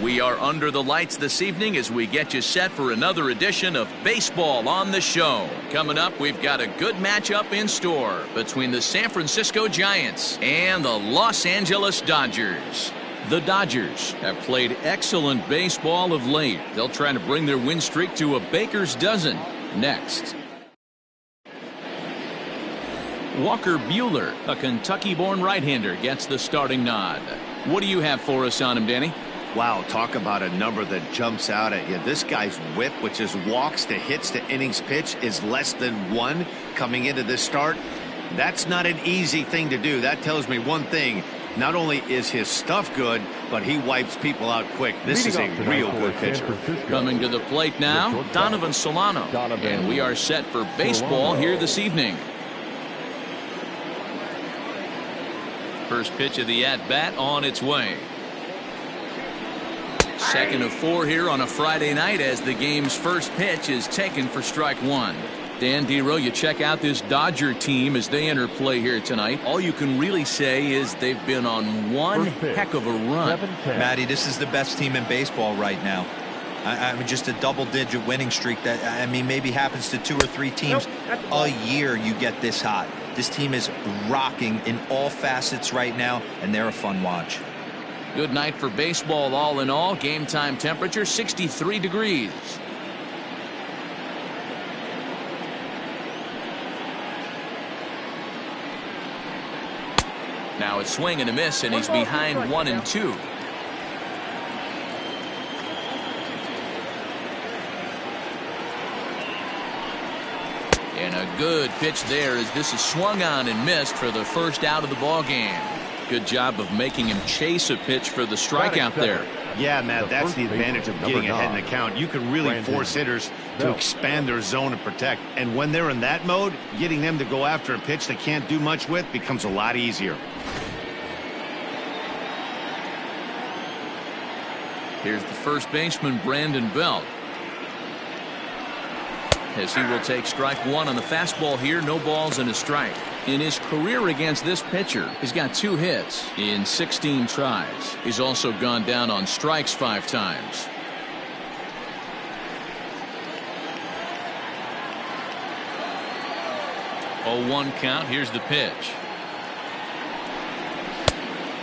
We are under the lights this evening as we get you set for another edition of Baseball on the Show. Coming up, we've got a good matchup in store between the San Francisco Giants and the Los Angeles Dodgers. The Dodgers have played excellent baseball of late. They'll try to bring their win streak to a baker's dozen next. Walker Buehler, a Kentucky-born right-hander, gets the starting nod. What do you have for us on him, Danny? Wow, talk about a number that jumps out at you. This guy's whip, which is walks to hits to innings pitch, is less than 1 coming into this start. That's not an easy thing to do. That tells me one thing. Not only is his stuff good, but he wipes people out quick. This is a real good pitcher. Coming to the plate now, Donovan Solano. And we are set for baseball here this evening. First pitch of the at-bat on its way. Second of 4 here on a Friday night as the game's first pitch is taken for strike 1. Dan Dero, you check out this Dodger team as they enter play here tonight. All you can really say is they've been on one heck of a run. Matty, this is the best team in baseball right now. I mean, just a double-digit winning streak that, I mean, maybe happens to 2 or 3 teams a year. You get this hot. This team is rocking in all facets right now, and they're a fun watch. Good night for baseball all in all. Game time temperature 63 degrees. Now it's swing and a miss, and he's behind 1-2. And a good pitch there as this is swung on and missed for the first out of the ball game. Good job of making him chase a pitch for the strikeout there. Yeah, Matt, that's the advantage of getting ahead in the count. You can really force hitters to expand their zone and protect. And when they're in that mode, getting them to go after a pitch they can't do much with becomes a lot easier. Here's the first baseman, Brandon Belt. As he will take strike 1 on the fastball here. No balls and a strike. In his career against this pitcher, he's got 2 hits in 16 tries. He's also gone down on strikes 5 times. Oh, 1 count. Here's the pitch.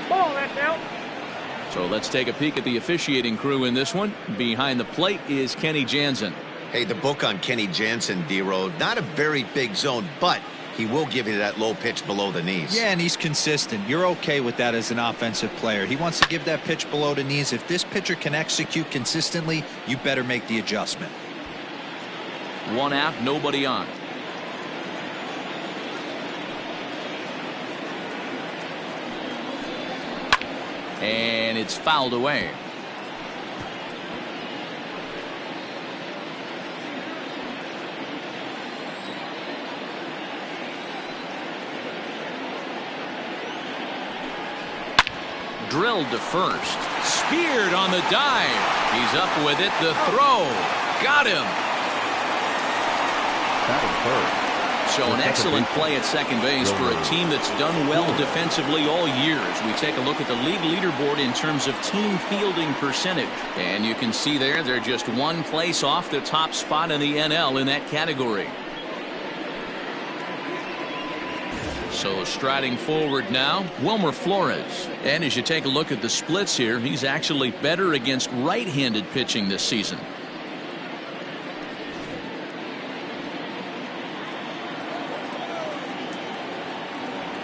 Ball, that's out. So let's take a peek at the officiating crew in this one. Behind the plate is Kenny Jansen. Hey, the book on Kenny Jansen, Dero, not a very big zone, but he will give you that low pitch below the knees. Yeah, and he's consistent. You're okay with that as an offensive player. He wants to give that pitch below the knees. If this pitcher can execute consistently, you better make the adjustment. 1 out, nobody on. And it's fouled away. Drilled to first. Speared on the dive. He's up with it. The throw. Got him. So an excellent play at second base for a team that's done well defensively all year. As we take a look at the league leaderboard in terms of team fielding percentage. And you can see there they're just 1 place off the top spot in the NL in that category. So striding forward now, Wilmer Flores. And as you take a look at the splits here, he's actually better against right-handed pitching this season.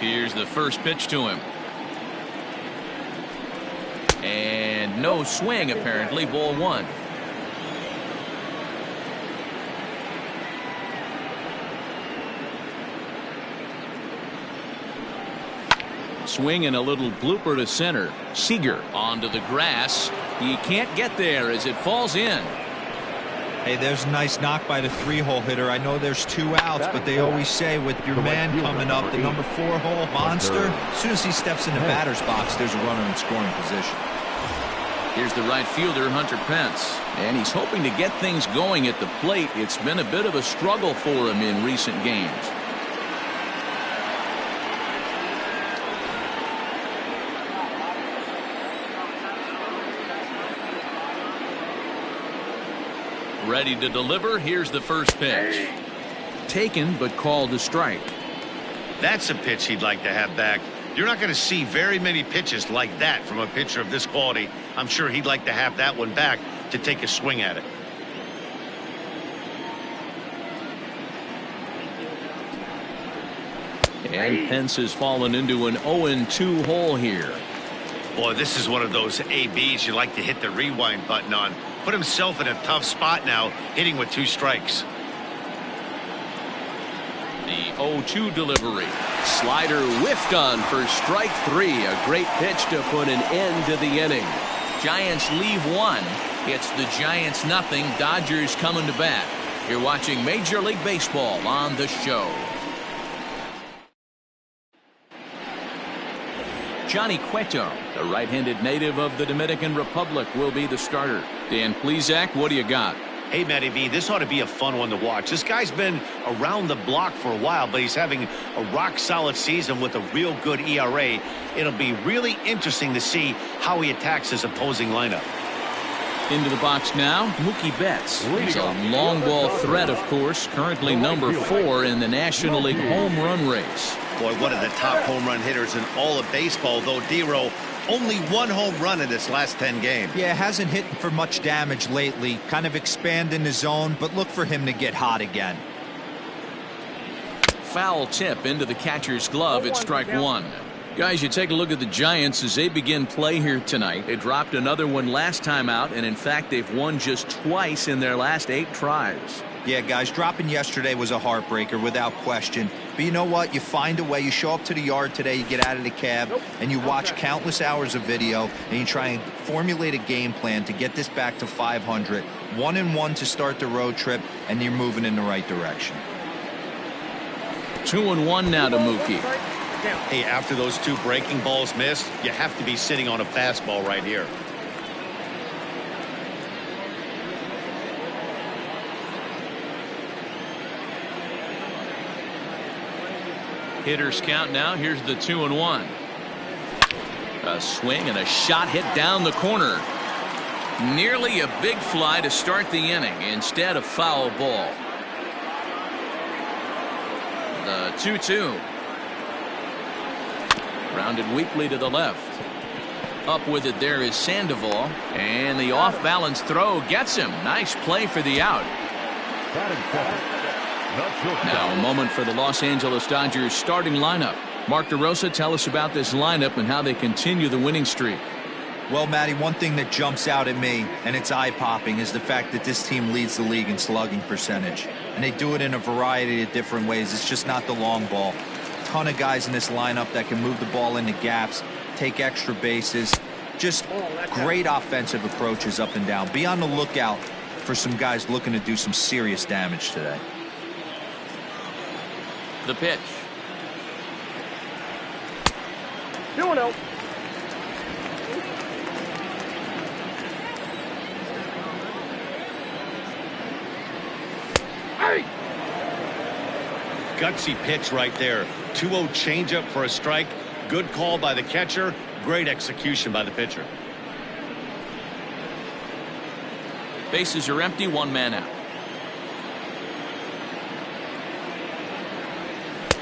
Here's the first pitch to him. And no swing apparently. Ball 1. Swing and a little blooper to center. Seager onto the grass. He can't get there as it falls in. Hey, there's a nice knock by the 3-hole hitter. I know there's 2 outs, but they always say with your man coming up, the number 4-hole monster, as soon as he steps in the batter's box, there's a runner in scoring position. Here's the right fielder, Hunter Pence. And he's hoping to get things going at the plate. It's been a bit of a struggle for him in recent games. Ready to deliver. Here's the first pitch. Taken, but called a strike. That's a pitch he'd like to have back. You're not going to see very many pitches like that from a pitcher of this quality. I'm sure he'd like to have that one back to take a swing at it. And Pence has fallen into an 0-2 hole here. Boy, this is one of those ABs you like to hit the rewind button on. Put himself in a tough spot now, hitting with 2 strikes. The 0-2 delivery. Slider whiffed on for strike 3. A great pitch to put an end to the inning. Giants leave 1. It's the Giants nothing. Dodgers coming to bat. You're watching Major League Baseball on the show. Johnny Cueto, the right-handed native of the Dominican Republic, will be the starter. Dan Plesac, what do you got? Hey, Matty V, this ought to be a fun one to watch. This guy's been around the block for a while, but he's having a rock-solid season with a real good ERA. It'll be really interesting to see how he attacks his opposing lineup. Into the box now, Mookie Betts. He's a long ball threat, of course, currently number 4 in the National League home run race. Boy, one of the top home run hitters in all of baseball, though D-Row only 1 home run in his last 10 games. Yeah, hasn't hit for much damage lately. Kind of expanding the zone, but look for him to get hot again. Foul tip into the catcher's glove at strike 1. Guys, you take a look at the Giants as they begin play here tonight. They dropped another one last time out, and in fact, they've won just twice in their last 8 tries. Yeah, guys, dropping yesterday was a heartbreaker without question. But you know what? You find a way. You show up to the yard today, you get out of the cab, and you watch countless hours of video, and you try and formulate a game plan to get this back to 500. 1-1 to start the road trip, and you're moving in the right direction. 2-1 now to Mookie. Hey, after those 2 breaking balls missed, you have to be sitting on a fastball right here. Hitters count now. Here's the 2-1. A swing and a shot hit down the corner. Nearly a big fly to start the inning instead of foul ball. The 2-2. Rounded weakly to the left. Up with it there is Sandoval. And the off-balance throw gets him. Nice play for the out. Now a moment for the Los Angeles Dodgers starting lineup. Mark DeRosa, tell us about this lineup and how they continue the winning streak. Well, Matty, one thing that jumps out at me, and it's eye-popping, is the fact that this team leads the league in slugging percentage. And they do it in a variety of different ways. It's just not the long ball. Ton of guys in this lineup that can move the ball into gaps, take extra bases. Just great offensive approaches up and down. Be on the lookout for some guys looking to do some serious damage today. The pitch. 2-0. Hey! Gutsy pitch right there. 2-0 changeup for a strike. Good call by the catcher. Great execution by the pitcher. Bases are empty. 1 man out.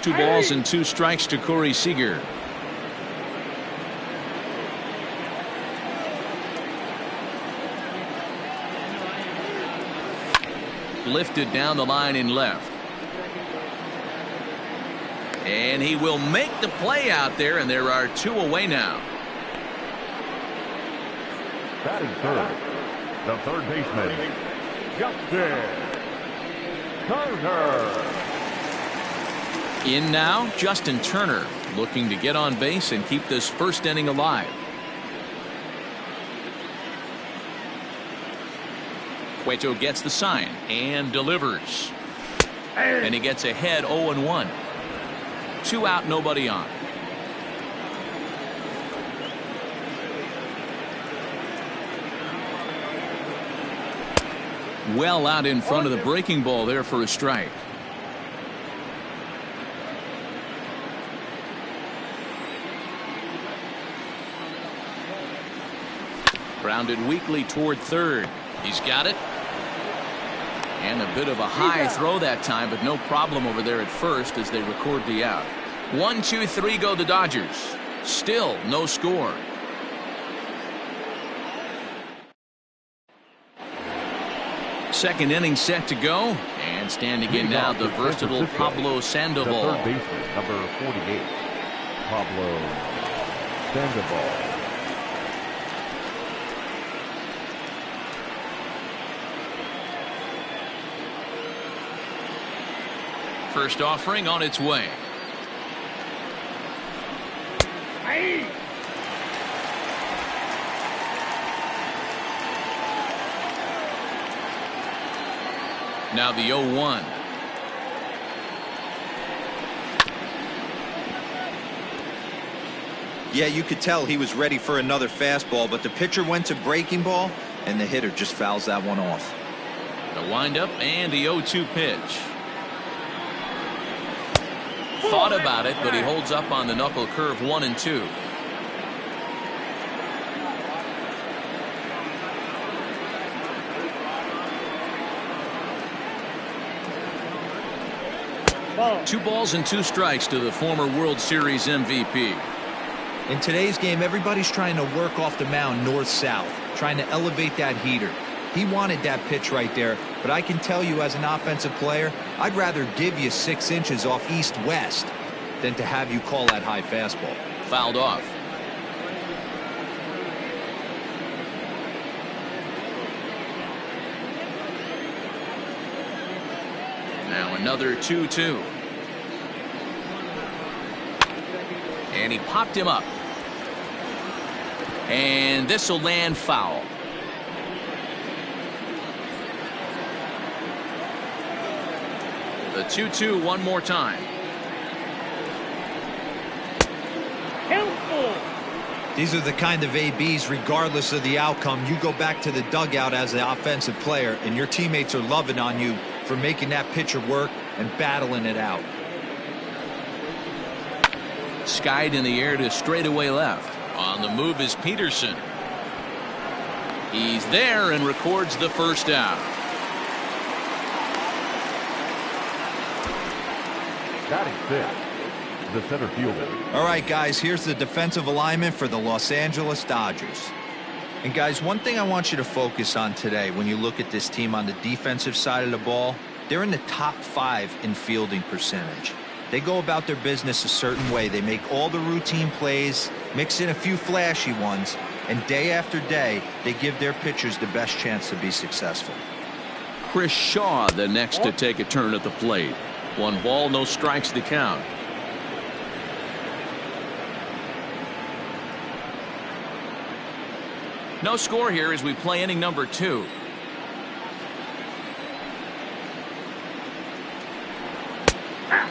2 balls and 2 strikes to Corey Seager. Lifted down the line in left. And he will make the play out there, and there are 2 away now. Batting third, the third baseman, Justin Turner. In now, Justin Turner, looking to get on base and keep this first inning alive. Cueto gets the sign and delivers. And he gets ahead 0-1. 2 out, nobody on. Well out in front of the breaking ball there for a strike. Grounded weakly toward third. He's got it. And a bit of a high throw that time, but no problem over there at first as they record the out. 1, 2, 3 go the Dodgers. Still no score. Second inning set to go. And standing in now, the versatile Pablo Sandoval. The third baseman, number 48, Pablo Sandoval. First offering on its way. Now the 0-1. Yeah, you could tell he was ready for another fastball, but the pitcher went to breaking ball, and the hitter just fouls that one off. The windup and the 0-2 pitch. Thought about it, but he holds up on the knuckle curve 1 and 2. Ball. 2 balls and 2 strikes to the former World Series MVP. In today's game, everybody's trying to work off the mound north-south, trying to elevate that heater. He wanted that pitch right there, but I can tell you as an offensive player, I'd rather give you 6 inches off east-west than to have you call that high fastball. Fouled off. Now another 2-2. And he popped him up. And this will land foul. The 2-2 one more time. These are the kind of ABs, regardless of the outcome, you go back to the dugout as the offensive player, and your teammates are loving on you for making that pitcher work and battling it out. Skied in the air to straightaway left. On the move is Peterson. He's there and records the first out. Batting fifth, the center fielder. All right, guys, here's the defensive alignment for the Los Angeles Dodgers. And, guys, one thing I want you to focus on today when you look at this team on the defensive side of the ball, they're in the top 5 in fielding percentage. They go about their business a certain way. They make all the routine plays, mix in a few flashy ones, and day after day, they give their pitchers the best chance to be successful. Chris Shaw the next to take a turn at the plate. 1 ball, no strikes to count. No score here as we play inning number 2.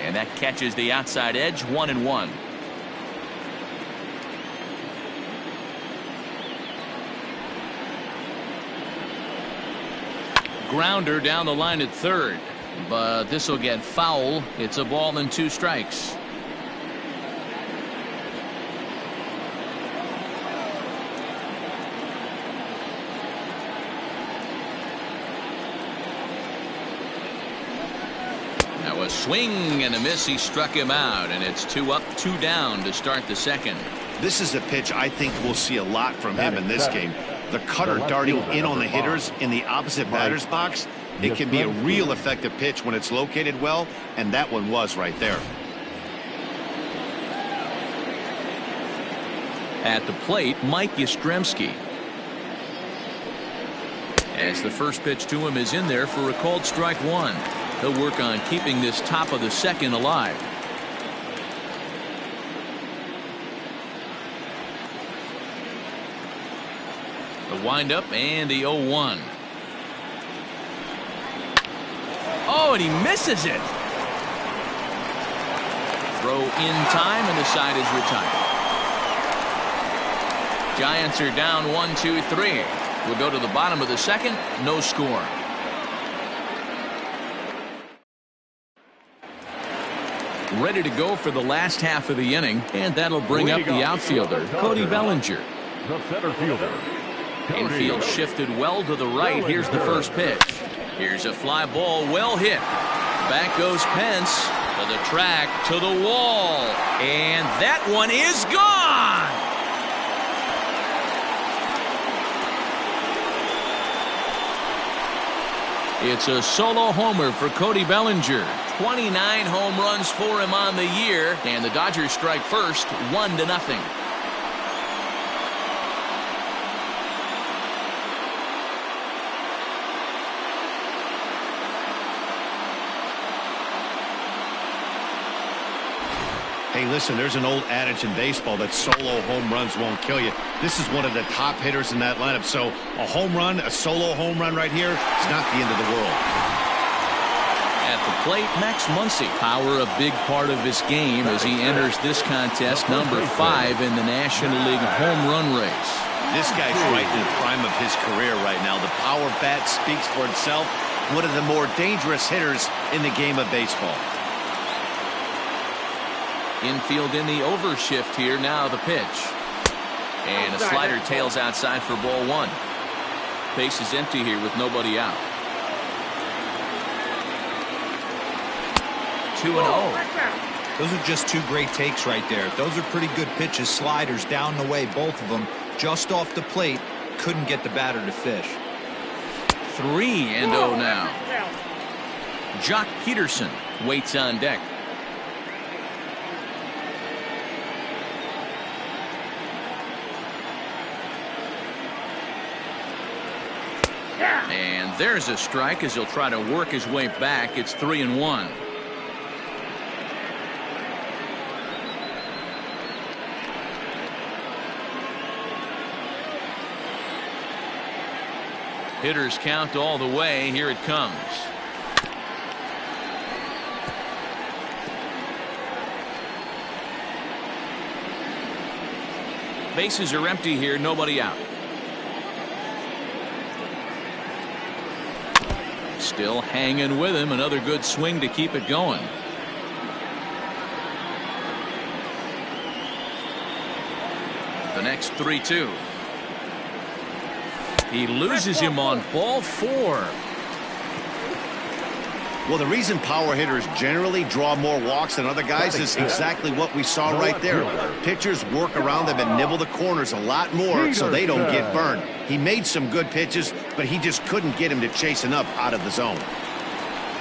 And that catches the outside edge, 1-1. Grounder down the line at third, but this will get foul. It's a ball and 2 strikes. Now a swing and a miss. He struck him out, and it's 2 up, 2 down to start the second. This is a pitch I think we'll see a lot from him in this game. The cutter darting in on the hitters in the opposite batter's box. It can be a real effective pitch when it's located well, and that one was right there. At the plate, Mike Yastrzemski. As the first pitch to him is in there for a called strike 1. He'll work on keeping this top of the second alive. The windup and the 0-1. Oh, and he misses it. Throw in time, and the side is retired. Giants are down 1-2-3. We'll go to the bottom of the second. No score. Ready to go for the last half of the inning, and that'll bring up the outfielder, Cody Bellinger. The center fielder. Infield shifted well to the right. Here's the first pitch. Here's a fly ball, well hit. Back goes Pence to the track, to the wall, and that one is gone. It's a solo homer for Cody Bellinger. 29 home runs for him on the year, and the Dodgers strike first, 1-0. Hey, listen, there's an old adage in baseball that solo home runs won't kill you. This is one of the top hitters in that lineup. So a home run, a solo home run right here is not the end of the world. At the plate, Max Muncy. Power a big part of his game as he enters this contest, number 5 in the National League home run race. This guy's right in the prime of his career right now. The power bat speaks for itself. One of the more dangerous hitters in the game of baseball. Infield in the overshift here. Now the pitch. And a slider tails outside for ball 1. Base is empty here with nobody out. 2-0. Those are just two great takes right there. Those are pretty good pitches. Sliders down the way, both of them. Just off the plate. Couldn't get the batter to fish. 3-0 now. Jock Peterson waits on deck. And there's a strike as he'll try to work his way back. It's 3-1. Hitters count all the way. Here it comes. Bases are empty here. Nobody out. Still hanging with him. Another good swing to keep it going. The next 3-2. He loses him on ball 4. Well, the reason power hitters generally draw more walks than other guys is exactly what we saw right there. Pitchers work around them and nibble the corners a lot more so they don't get burned. He made some good pitches, but he just couldn't get him to chase enough out of the zone.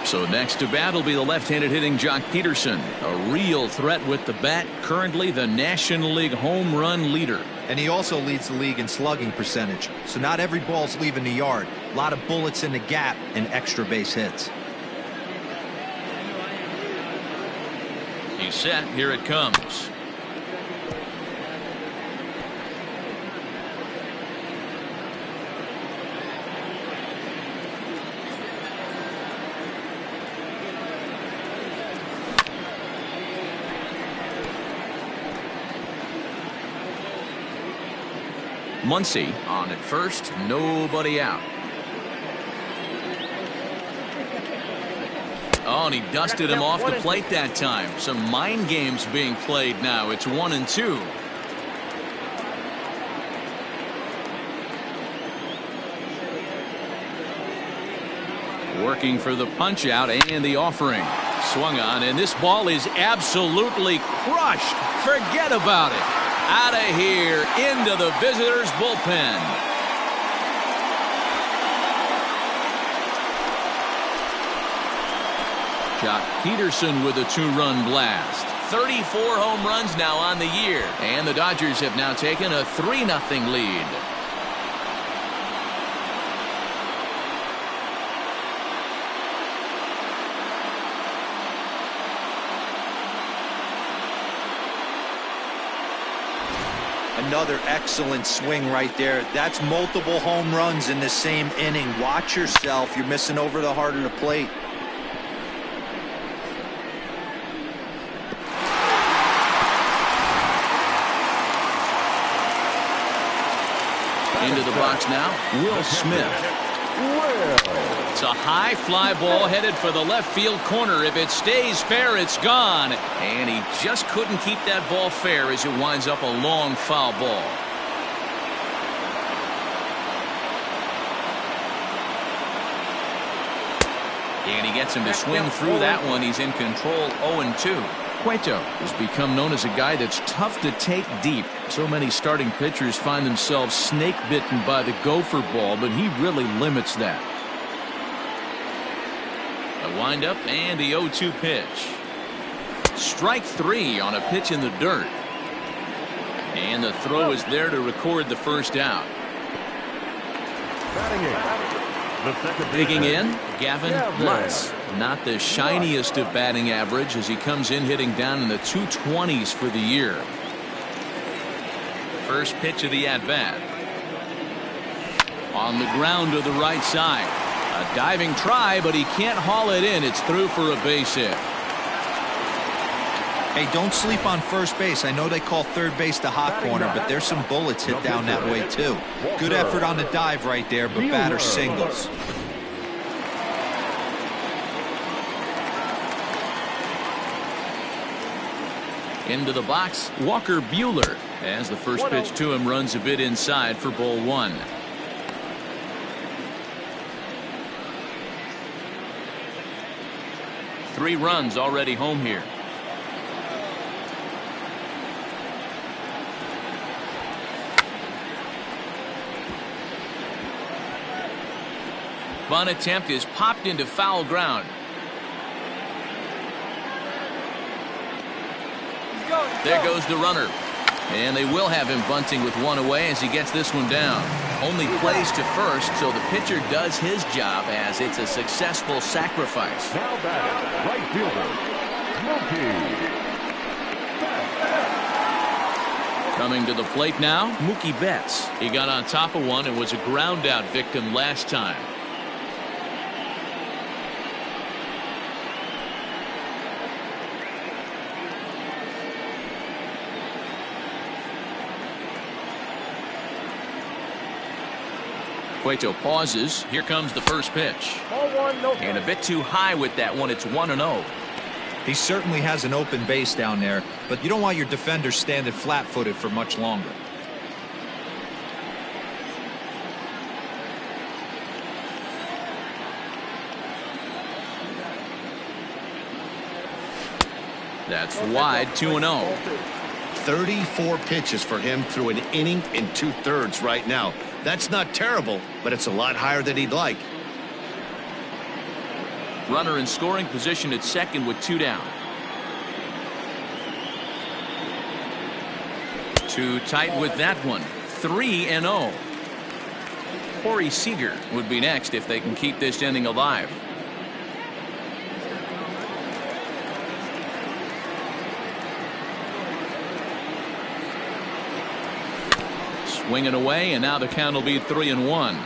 So next to bat will be the left-handed hitting Jock Peterson. A real threat with the bat. Currently the National League home run leader. And he also leads the league in slugging percentage. So not every ball's leaving the yard. A lot of bullets in the gap and extra base hits. He's set. Here it comes. Muncy on at first. Nobody out. Oh, and he dusted him off the plate that time. Some mind games being played now. It's 1-2. Working for the punch out and the offering. Swung on, and this ball is absolutely crushed. Forget about it. Out of here into the visitors' bullpen. Jock Peterson with a 2-run blast. 34 home runs now on the year. And the Dodgers have now taken a 3-0 lead. Another excellent swing right there. That's multiple home runs in the same inning. Watch yourself. You're missing over the heart of the plate. Into the box now, Will Smith. It's a high fly ball headed for the left field corner. If it stays fair, it's gone. And he just couldn't keep that ball fair as it winds up a long foul ball. And he gets him to swing through that one. He's in control, 0-2. Cueto has become known as a guy that's tough to take deep. So many starting pitchers find themselves snake bitten by the gopher ball, but he really limits that. A windup and the 0-2 pitch. Strike 3 on a pitch in the dirt. And the throw is there to record the first out. Digging in, Gavin Lutz. Not the shiniest of batting average as he comes in hitting down in the 220s for the year. First pitch of the at-bat. On the ground to the right side. A diving try, but he can't haul it in. It's through for a base hit. Hey, don't sleep on first base. I know they call third base the hot corner, but there's some bullets hit down that way too. Good effort on the dive right there, but batter singles. Into the box, Walker Buehler, as the first pitch to him runs a bit inside for ball 1. Three runs already home here. Bunt attempt is popped into foul ground. There goes the runner. And they will have him bunting with one away as he gets this one down. Only plays to first, so the pitcher does his job as it's a successful sacrifice. Now batting, right fielder, Mookie. Coming to the plate now, Mookie Betts. He got on top of one and was a ground out victim last time. Cueto pauses. Here comes the first pitch. And a bit too high with that one. It's 1-0. He certainly has an open base down there, but you don't want your defender standing flat-footed for much longer. That's wide, 2-0. 34 pitches for him through an inning and 2/3 right now. That's not terrible, but it's a lot higher than he'd like. Runner in scoring position at second with 2 down. Too tight with that one. 3-0. Corey Seager would be next if they can keep this inning alive. Swinging away, and now the count will be 3-1.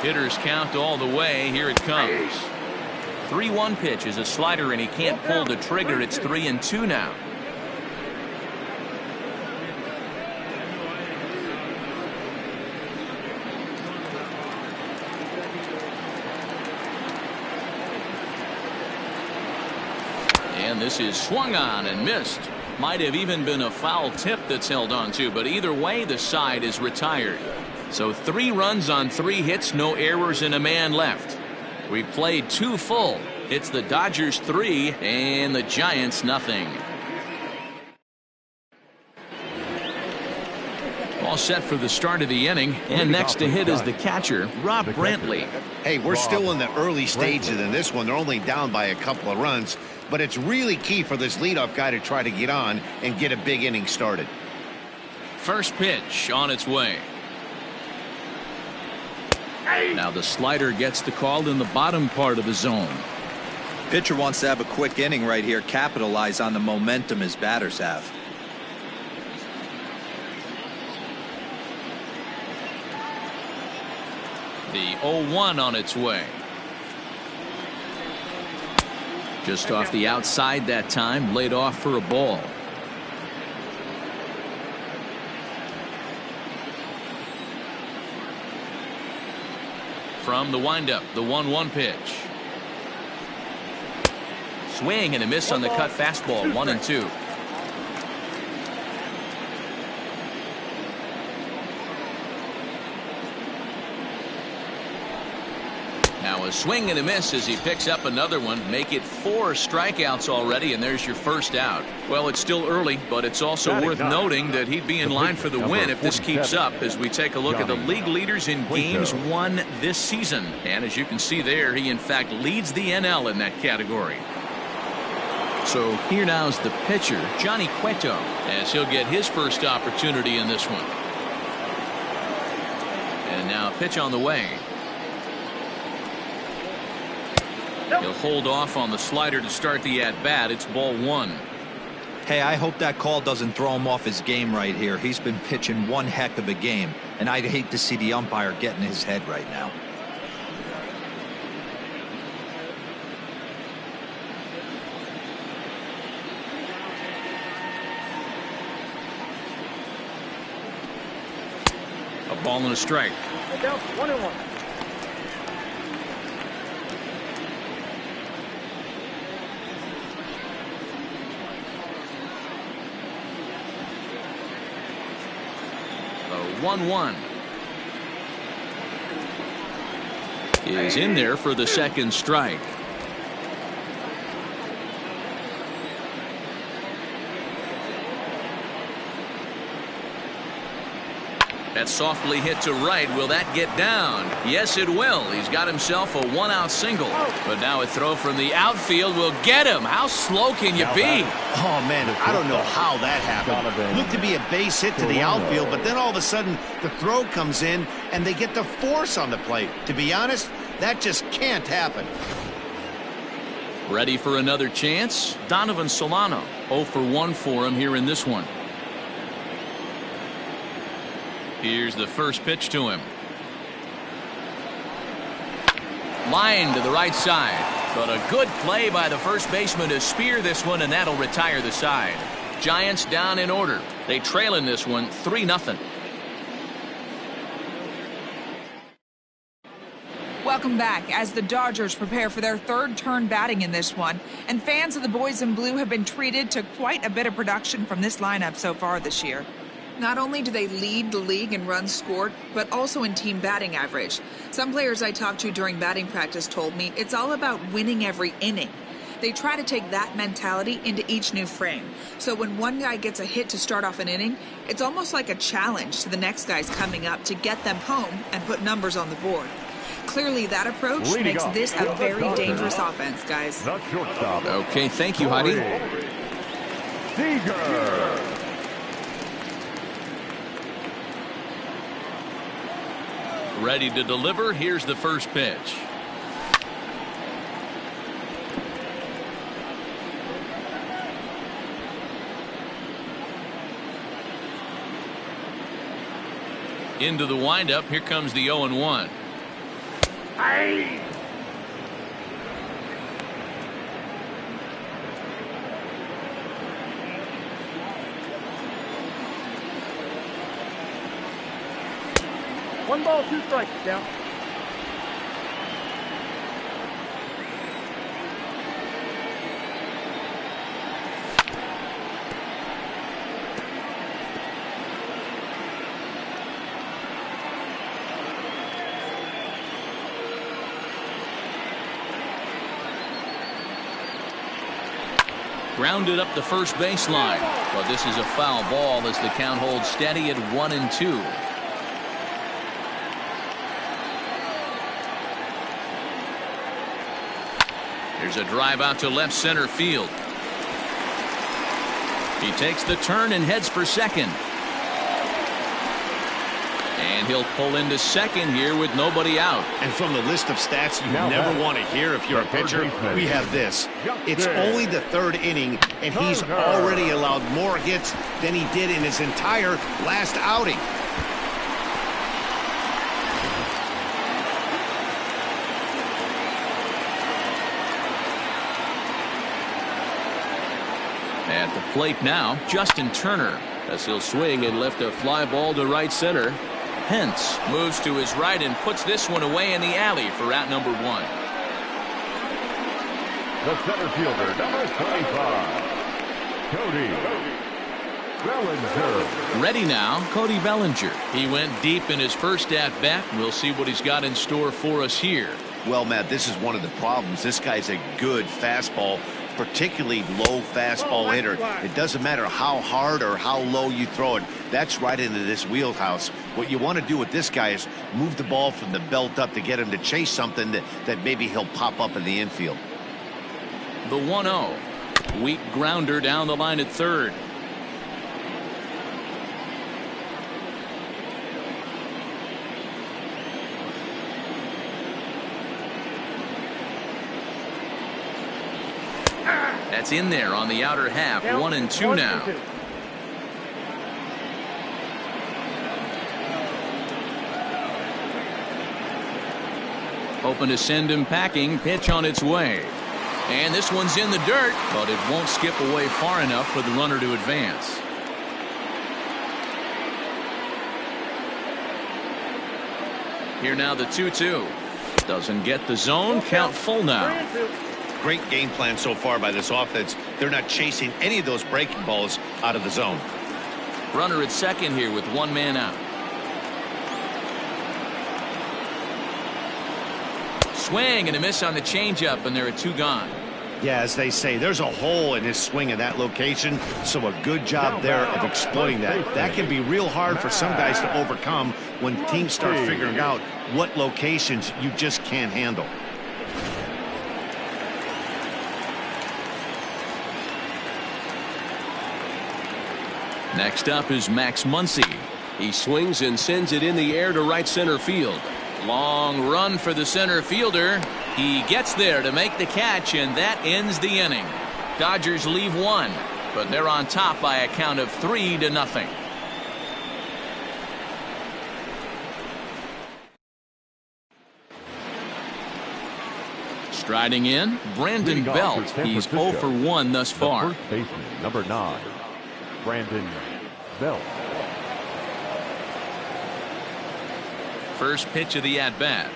Hitters count all the way. Here it comes. 3-1 pitch is a slider, and he can't pull the trigger. It's 3-2 now. And this is swung on and missed. Might have even been a foul tip that's held on to, but either way the side is retired. So 3 runs on 3 hits, no errors, and a man left. We played 2 full. It's the Dodgers 3 and the Giants nothing. All set for the start of the inning, and next to hit is the catcher, Rob Brantley. Hey, we're still in the early stages in this one. They're only down by a couple of runs, but it's really key for this leadoff guy to try to get on and get a big inning started. First pitch on its way. Now the slider gets the call in the bottom part of the zone. Pitcher wants to have a quick inning right here, capitalize on the momentum his batters have. The 0-1 on its way. Just off the outside that time, laid off for a ball. From the windup, the 1-1 pitch. Swing and a miss on the cut fastball, 1-2. Now a swing and a miss as he picks up another one. Make it 4 strikeouts already, and there's your first out. Well, it's still early, but it's also worth noting that he'd be in line for the win if this keeps up as we take a look at the league leaders in games won this season. And as you can see there, he in fact leads the NL in that category. So here now's the pitcher, Johnny Cueto, as he'll get his first opportunity in this one. And now a pitch on the way. He'll hold off on the slider to start the at-bat. It's ball 1. Hey, I hope that call doesn't throw him off his game right here. He's been pitching one heck of a game, and I'd hate to see the umpire get in his head right now. A ball and a strike. 1-1. A 1-1 is in there for the second strike. That's softly hit to right. Will that get down? Yes, it will. He's got himself a 1-out single. But now a throw from the outfield will get him. How slow can you be? Oh, man, I don't know how that happened. Looked to be a base hit to the outfield, but then all of a sudden the throw comes in and they get the force on the plate. To be honest, that just can't happen. Ready for another chance? Donovan Solano. 0 for 1 for him here in this one. Here's the first pitch to him. Line to the right side. But a good play by the first baseman to spear this one, and that'll retire the side. Giants down in order. They trail in this one 3-0. Welcome back as the Dodgers prepare for their third turn batting in this one. And fans of the boys in blue have been treated to quite a bit of production from this lineup so far this year. Not only do they lead the league in runs scored, but also in team batting average. Some players I talked to during batting practice told me it's all about winning every inning. They try to take that mentality into each new frame. So when one guy gets a hit to start off an inning, it's almost like a challenge to the next guys coming up to get them home and put numbers on the board. Clearly that approach makes this a very dangerous offense, guys. Okay, thank you, Heidi. Seager. Ready to deliver. Here's the first pitch. Into the windup. Here comes the 0-1. Hey! One ball, 2 strikes down. Grounded up the first baseline. But this is a foul ball as the count holds steady at 1-2. There's a drive out to left center field. He takes the turn and heads for second. And he'll pull into second here with nobody out. And from the list of stats you never want to hear if you're a pitcher, we have this. It's only the 3rd inning, and he's already allowed more hits than he did in his entire last outing. At the plate now, Justin Turner, as he'll swing and lift a fly ball to right center. Hence moves to his right and puts this one away in the alley for out number 1. The center fielder, number 25, Cody Bellinger. Ready now, Cody Bellinger. He went deep in his first at-bat. We'll see what he's got in store for us here. Well, Matt, this is one of the problems. This guy's a good fastball, particularly low fastball hitter. It doesn't matter how hard or how low you throw it. That's right into this wheelhouse. What you want to do with this guy is move the ball from the belt up to get him to chase something that maybe he'll pop up in the infield. The 1-0. Weak grounder down the line at third. That's in there on the outer half. 1-2 now. Hoping to send him packing. Pitch on its way. And this one's in the dirt, but it won't skip away far enough for the runner to advance. Here now the 2-2. Doesn't get the zone. Count full now. Great game plan so far by this offense. They're not chasing any of those breaking balls out of the zone. Runner at second here with one man out. Swing and a miss on the changeup, and there are two gone. Yeah, as they say, there's a hole in his swing in that location, so a good job there of exploiting that. That can be real hard for some guys to overcome when teams start figuring out what locations you just can't handle. Next up is Max Muncy. He swings and sends it in the air to right center field. Long run for the center fielder. He gets there to make the catch, and that ends the inning. Dodgers leave one, but they're on top by a count of 3-0. Striding in, Brandon Belt. He's 0 for 1 thus far. First baseman, number 9, Brandon Belt. First pitch of the at-bat.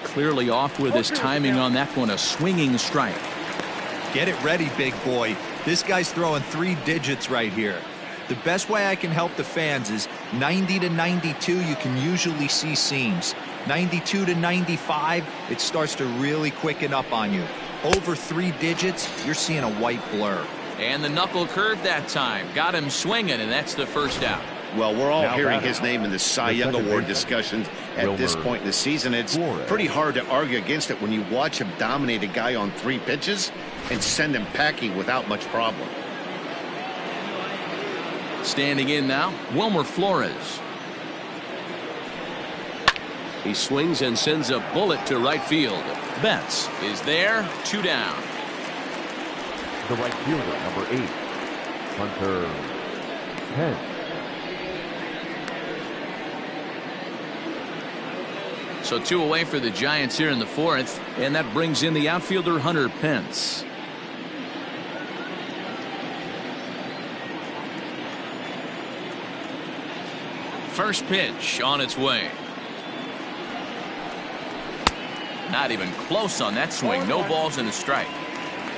Clearly off with his timing on that one. A swinging strike. Get it ready, big boy. This guy's throwing 3 digits right here. The best way I can help the fans is 90 to 92, you can usually see seams. 92 to 95, it starts to really quicken up on you. Over 3 digits, you're seeing a white blur. And the knuckle curve that time. Got him swinging, and that's the first out. Well, we're all hearing his name in the Cy Young Award discussions at this point in the season. It's pretty hard to argue against it when you watch him dominate a guy on 3 pitches and send him packing without much problem. Standing in now, Wilmer Flores. He swings and sends a bullet to right field. Betts is there, 2 down. The right fielder, number 8, Hunter Pence. So 2 away for the Giants here in the 4th, and that brings in the outfielder Hunter Pence. First pitch on its way. Not even close on that swing. No balls and a strike.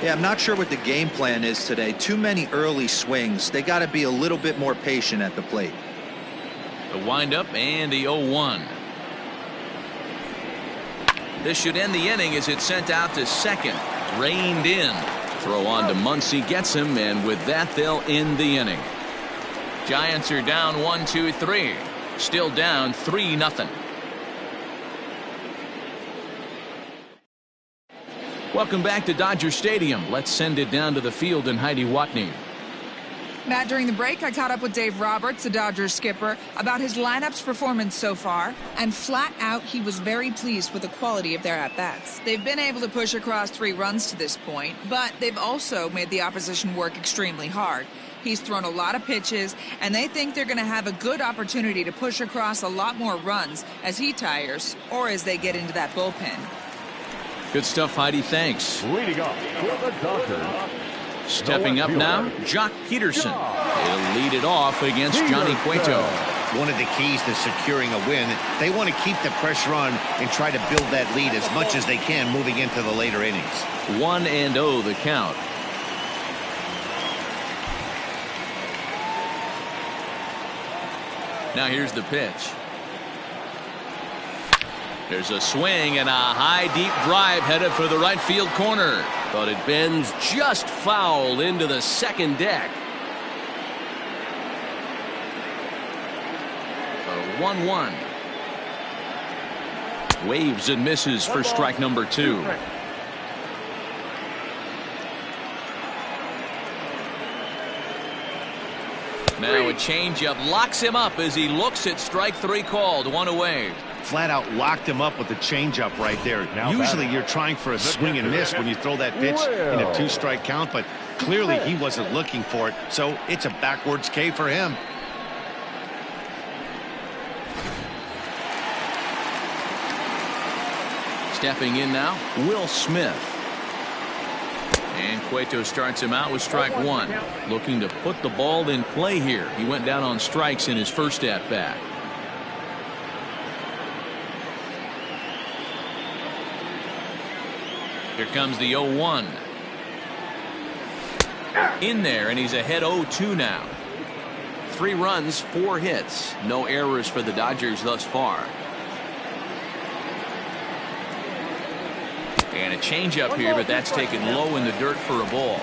Yeah, I'm not sure what the game plan is today. Too many early swings. They got to be a little bit more patient at the plate. The windup and the 0-1. This should end the inning as it's sent out to second. Reined in. Throw on to Muncy, gets him, and with that they'll end the inning. Giants are down 1-2-3. Still down 3-0. Welcome back to Dodger Stadium. Let's send it down to the field and Heidi Watney. Matt, during the break, I caught up with Dave Roberts, the Dodgers skipper, about his lineup's performance so far, and flat out, he was very pleased with the quality of their at-bats. They've been able to push across 3 runs to this point, but they've also made the opposition work extremely hard. He's thrown a lot of pitches, and they think they're going to have a good opportunity to push across a lot more runs as he tires or as they get into that bullpen. Good stuff, Heidi. Thanks. Leading off for the Dodgers. Stepping up now, Jock Peterson. He'll lead it off against Johnny Cueto. one of the keys to securing a win. They want to keep the pressure on and try to build that lead as much as they can moving into the later innings. 1-0 the count. Now here's the pitch. There's a swing and a high deep drive headed for the right field corner, but it bends just foul into the second deck. A 1-1. Waves and misses for strike number 2. Now a changeup locks him up as he looks at strike 3 called. 1 away. Flat out locked him up with the changeup right there. Usually you're trying for a swing and miss when you throw that pitch in a 2-strike count, but clearly he wasn't looking for it, so it's a backwards K for him. Stepping in now, Will Smith. And Cueto starts him out with strike 1. Looking to put the ball in play here. He went down on strikes in his first at-bat. Here comes the 0-1. In there, and he's ahead 0-2 now. 3 runs, 4 hits. No errors for the Dodgers thus far. And a changeup here, but that's taken low in the dirt for a ball.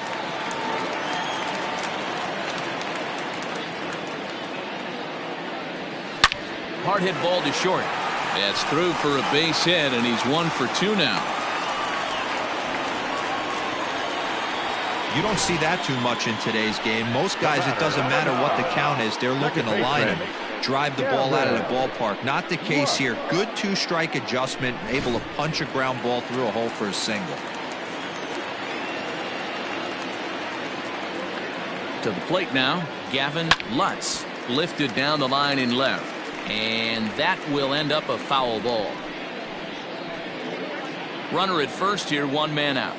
Hard hit ball to short. That's through for a base hit, and he's 1 for 2 now. You don't see that too much in today's game. Most guys, it doesn't matter what the count is. They're looking to line him, drive the ball out of the ballpark. Not the case here. Good 2-strike adjustment, able to punch a ground ball through a hole for a single. To the plate now, Gavin Lutz. Lifted down the line in left. And that will end up a foul ball. Runner at first here, 1 man out.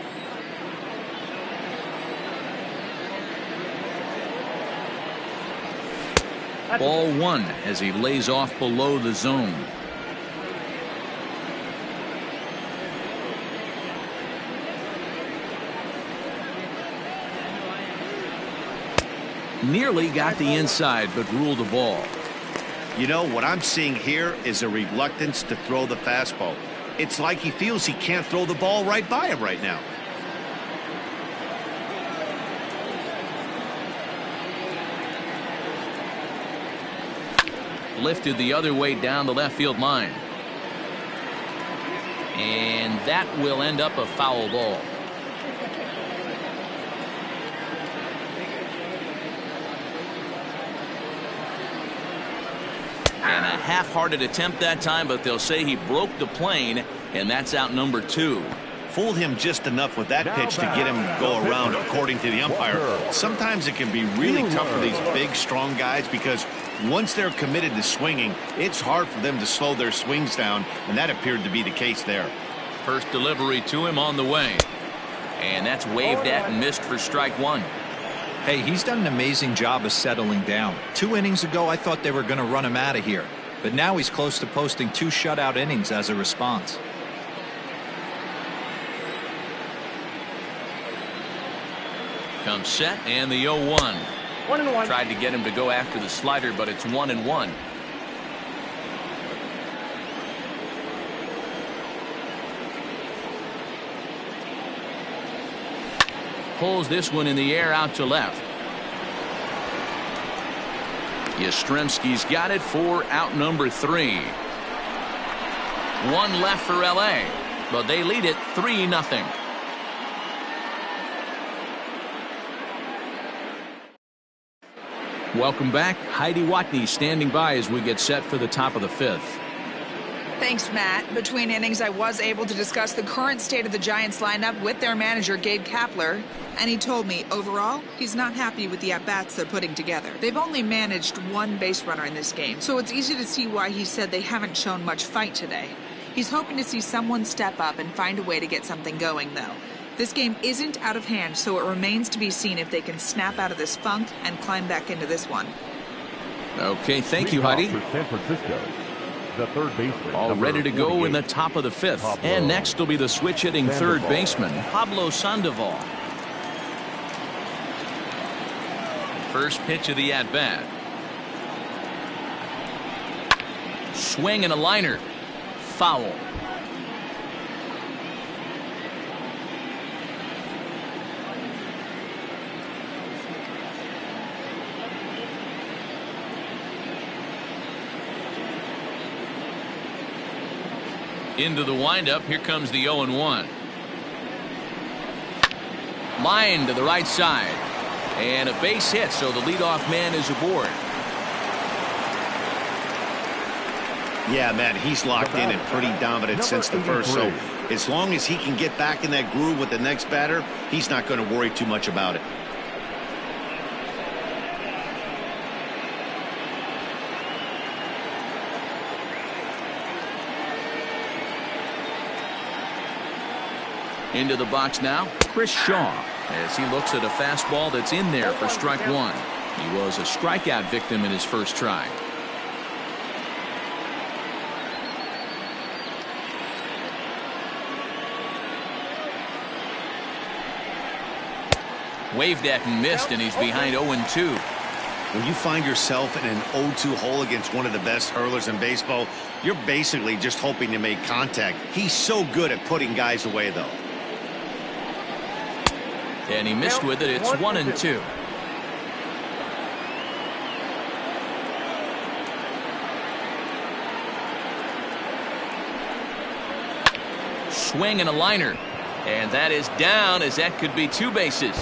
Ball 1 as he lays off below the zone. Nearly got the inside, but ruled the ball. You know, what I'm seeing here is a reluctance to throw the fastball. It's like he feels he can't throw the ball right by him right now. Lifted the other way down the left field line. And that will end up a foul ball. And a half-hearted attempt that time, but they'll say he broke the plane, and that's out number 2. Fooled him just enough with that pitch to get him to go around, according to the umpire. Sometimes it can be really tough for these big, strong guys because once they're committed to swinging, it's hard for them to slow their swings down, and that appeared to be the case there. First delivery to him on the way. And that's waved at and missed for strike 1. Hey, he's done an amazing job of settling down. 2 innings ago, I thought they were going to run him out of here. But now he's close to posting 2 shutout innings as a response. Comes set and the 0-1. 1-1. Tried to get him to go after the slider, but it's 1-1. Pulls this one in the air out to left. Yastrzemski's got it for out number 3. 1 left for LA, but they lead it 3-0. Welcome back. Heidi Watney standing by as we get set for the top of the 5th. Thanks, Matt. Between innings, I was able to discuss the current state of the Giants lineup with their manager, Gabe Kapler, and he told me, overall, he's not happy with the at-bats they're putting together. They've only managed 1 base runner in this game, so it's easy to see why he said they haven't shown much fight today. He's hoping to see someone step up and find a way to get something going, though. This game isn't out of hand, so it remains to be seen if they can snap out of this funk and climb back into this one. Okay, thank you, Heidi. For San Francisco, the third baseman. All ready to go in the top of the fifth. And next will be the switch-hitting third baseman, Pablo Sandoval. First pitch of the at-bat. Swing and a liner. Foul. Into the windup. Here comes the 0-1. Line to the right side. And a base hit, so the leadoff man is aboard. Yeah, Matt, he's locked in and pretty dominant since the first. So as long as he can get back in that groove with the next batter, he's not going to worry too much about it. Into the box now, Chris Shaw, as he looks at a fastball that's in there for strike one. He was a strikeout victim in his first try. Waved at and missed, and he's behind 0-2. When you find yourself in an 0-2 hole against one of the best hurlers in baseball, you're basically just hoping to make contact. He's so good at putting guys away, though. And he missed with it. It's 1-2. Swing and a liner. And that is down, as that could be two bases.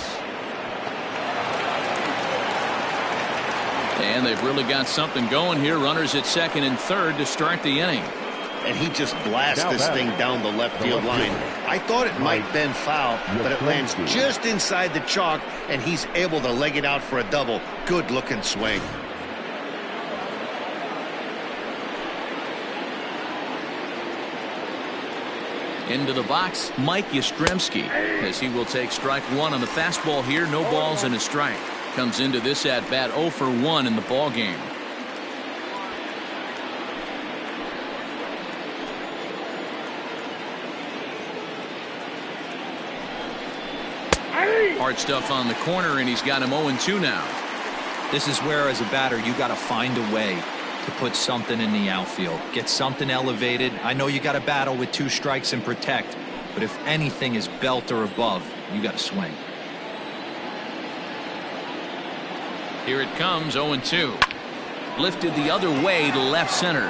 And they've really got something going here. Runners at second and third to start the inning. And he just blasts this thing down the left field line. I thought it might been foul, but it lands just inside the chalk, and he's able to leg it out for a double. Good looking swing. Into the box, Mike Yastrzemski, as he will take strike one on the fastball here. No balls and a strike. Comes into this at bat 0 for 1 in the ball game. Hard stuff on the corner, and he's got him 0-2 now. This is where, as a batter, you got to find a way to put something in the outfield. Get something elevated. I know you got to battle with 2 strikes and protect, but if anything is belt or above, you got to swing. Here it comes, 0-2. Lifted the other way to left center.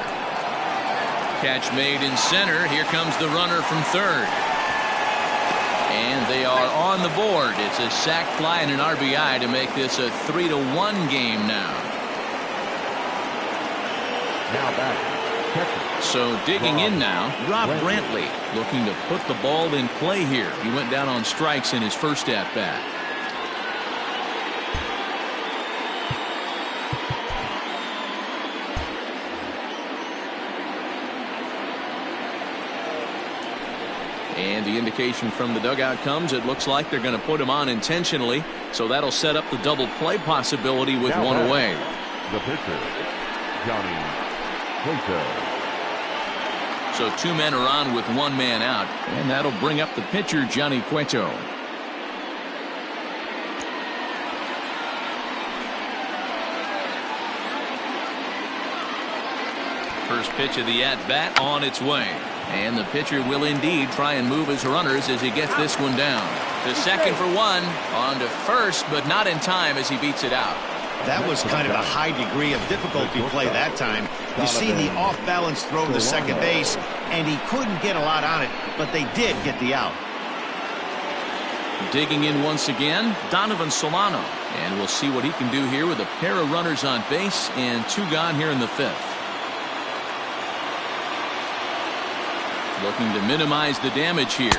Catch made in center. Here comes the runner from third. And they are on the board. It's a sac fly and an RBI to make this a 3-1 game now. Now back. So digging in now, Rob Brantley looking to put the ball in play here. He went down on strikes in his first at bat. And the indication from the dugout comes, it looks like they're going to put him on intentionally. So that'll set up the double play possibility with now one away. The pitcher, Johnny Cueto. So 2 men are on with 1 man out. And that'll bring up the pitcher, Johnny Cueto. First pitch of the at-bat on its way. And the pitcher will indeed try and move his runners as he gets this one down. To second for 1. On to first, but not in time as he beats it out. That was kind of a high degree of difficulty play that time. You see the off-balance throw to second base, and he couldn't get a lot on it, but they did get the out. Digging in once again, Donovan Solano. And we'll see what he can do here with a pair of runners on base and 2 gone here in the 5th. Looking to minimize the damage here.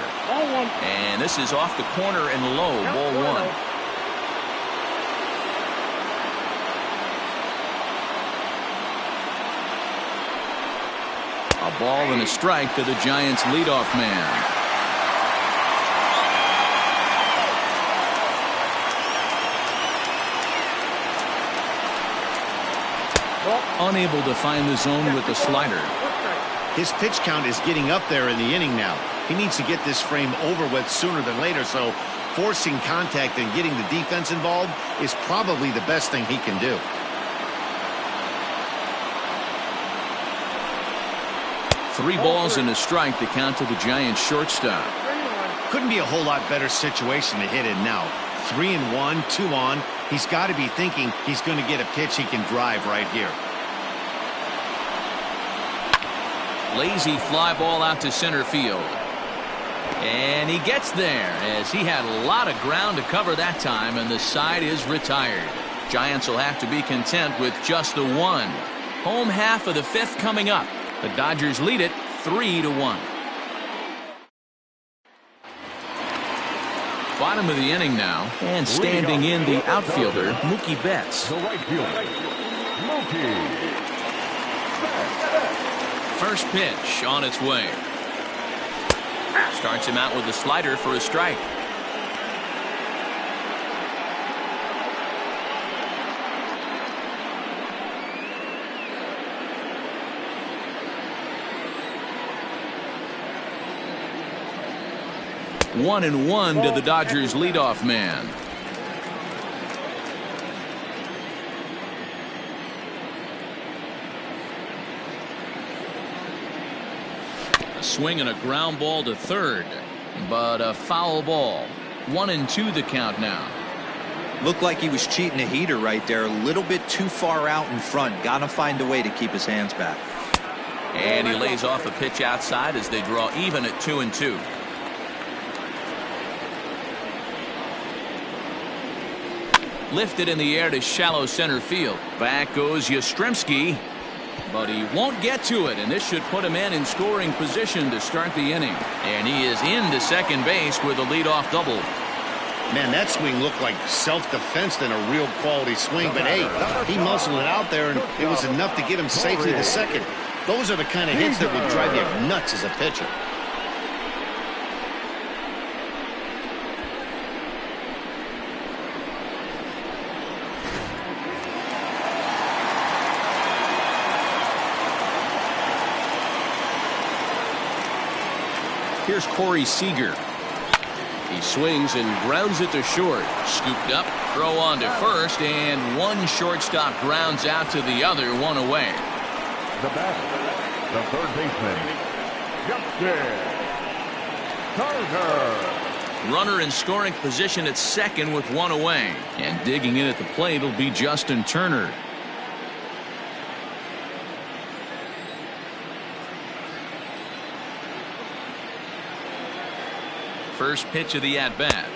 And this is off the corner and low, ball 1. A ball and a strike to the Giants' leadoff man. Unable to find the zone with the slider. His pitch count is getting up there in the inning now. He needs to get this frame over with sooner than later, so forcing contact and getting the defense involved is probably the best thing he can do. Three balls and a strike to count to the Giants shortstop. Couldn't be a whole lot better situation to hit in now. 3-1, 2 on. He's got to be thinking he's going to get a pitch he can drive right here. Lazy fly ball out to center field. And he gets there as he had a lot of ground to cover that time, and the side is retired. Giants will have to be content with just the one. Home half of the fifth coming up. The Dodgers lead it 3-1. Bottom of the inning now, and standing in the outfielder, Mookie Betts. The right fielder, Mookie Betts. First pitch on its way. Starts him out with a slider for a strike. One and one to the Dodgers leadoff man. A swing and a ground ball to third, but a foul ball. 1-2 the count now. Looked like he was cheating a heater right there. A little bit too far out in front. Gotta find a way to keep his hands back. And he lays off a pitch outside as they draw even at 2-2. Lifted in the air to shallow center field. Back goes Yastrzemski, but he won't get to it, and this should put him in scoring position to start the inning. And he is into second base with a leadoff double. Man, that swing looked like self-defense than a real quality swing, but hey, he muscled it out there, and it was enough to get him safely to second. Those are the kind of hits that would drive you nuts as a pitcher. Here's Corey Seager. He swings and grounds it to short. Scooped up, throw on to first, and one shortstop grounds out to the other, one away. The batter, the third baseman, Justin Turner. Runner in scoring position at second with one away. And digging in at the plate will be Justin Turner. First pitch of the at-bat.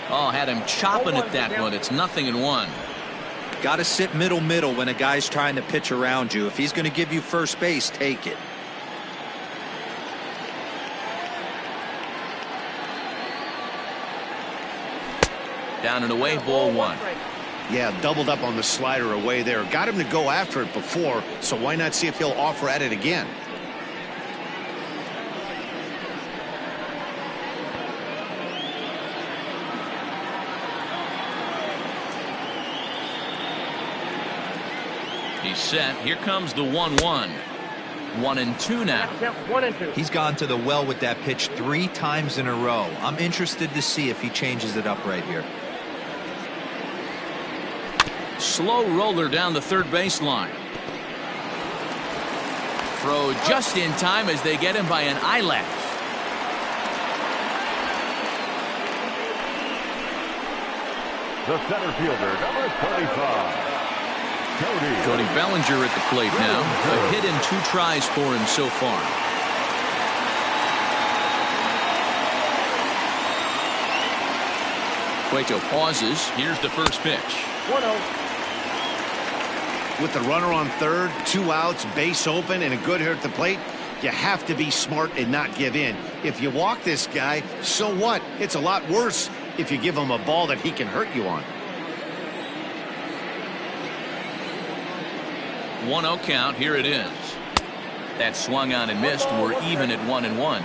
Oh, had him chopping at that one. It's 0-1. Got to sit middle when a guy's trying to pitch around you. If he's going to give you first base, take it. Down and away, ball one. Yeah, doubled up on the slider away there. Got him to go after it before, so why not see if he'll offer at it again? He's set. Here comes the 1-1. 1-2 now. 1-2. He's gone to the well with that pitch 3 times in a row. I'm interested to see if he changes it up right here. Slow roller down the third baseline. Throw just in time as they get him by an eyelash. The center fielder, number 35. Cody Bellinger at the plate now. A hit and 2 tries for him so far. Cueto pauses. Here's the first pitch. 1-0. With the runner on third, 2 outs, base open, and a good hitter at the plate, you have to be smart and not give in. If you walk this guy, so what? It's a lot worse if you give him a ball that he can hurt you on. 1-0 count. Here it is. That swung on and missed. We're even at 1-1.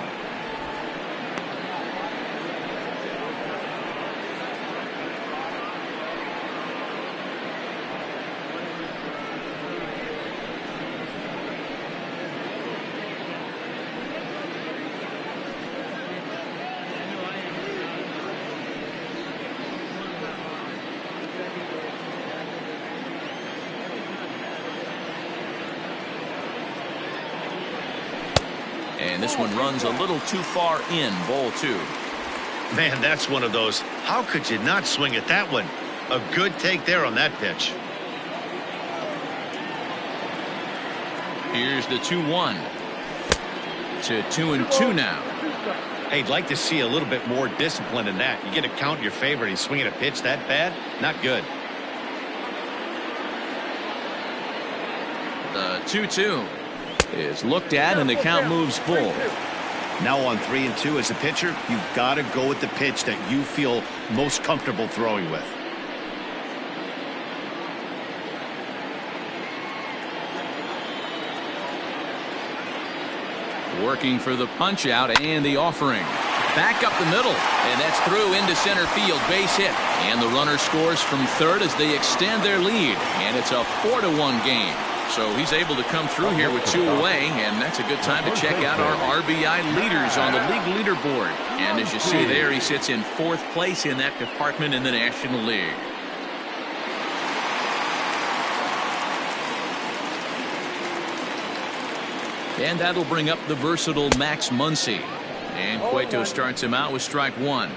And this one runs a little too far in, ball 2. Man, that's one of those. How could you not swing at that one? A good take there on that pitch. Here's the 2-1 to 2-2 now. Hey, I'd like to see a little bit more discipline in that. You get a count in your favor and he's swinging a pitch that bad? Not good. The 2-2 is looked at and the count moves full. Now on 3-2 as a pitcher, you've got to go with the pitch that you feel most comfortable throwing with. Working for the punch out and the offering. Back up the middle, and that's through into center field, base hit. And the runner scores from third as they extend their lead, and it's a 4-1 game. So he's able to come through here with 2 away, and that's a good time to check out our RBI leaders on the league leaderboard. And as you see there, he sits in 4th place in that department in the National League. And that'll bring up the versatile Max Muncy. And Cueto starts him out with strike 1.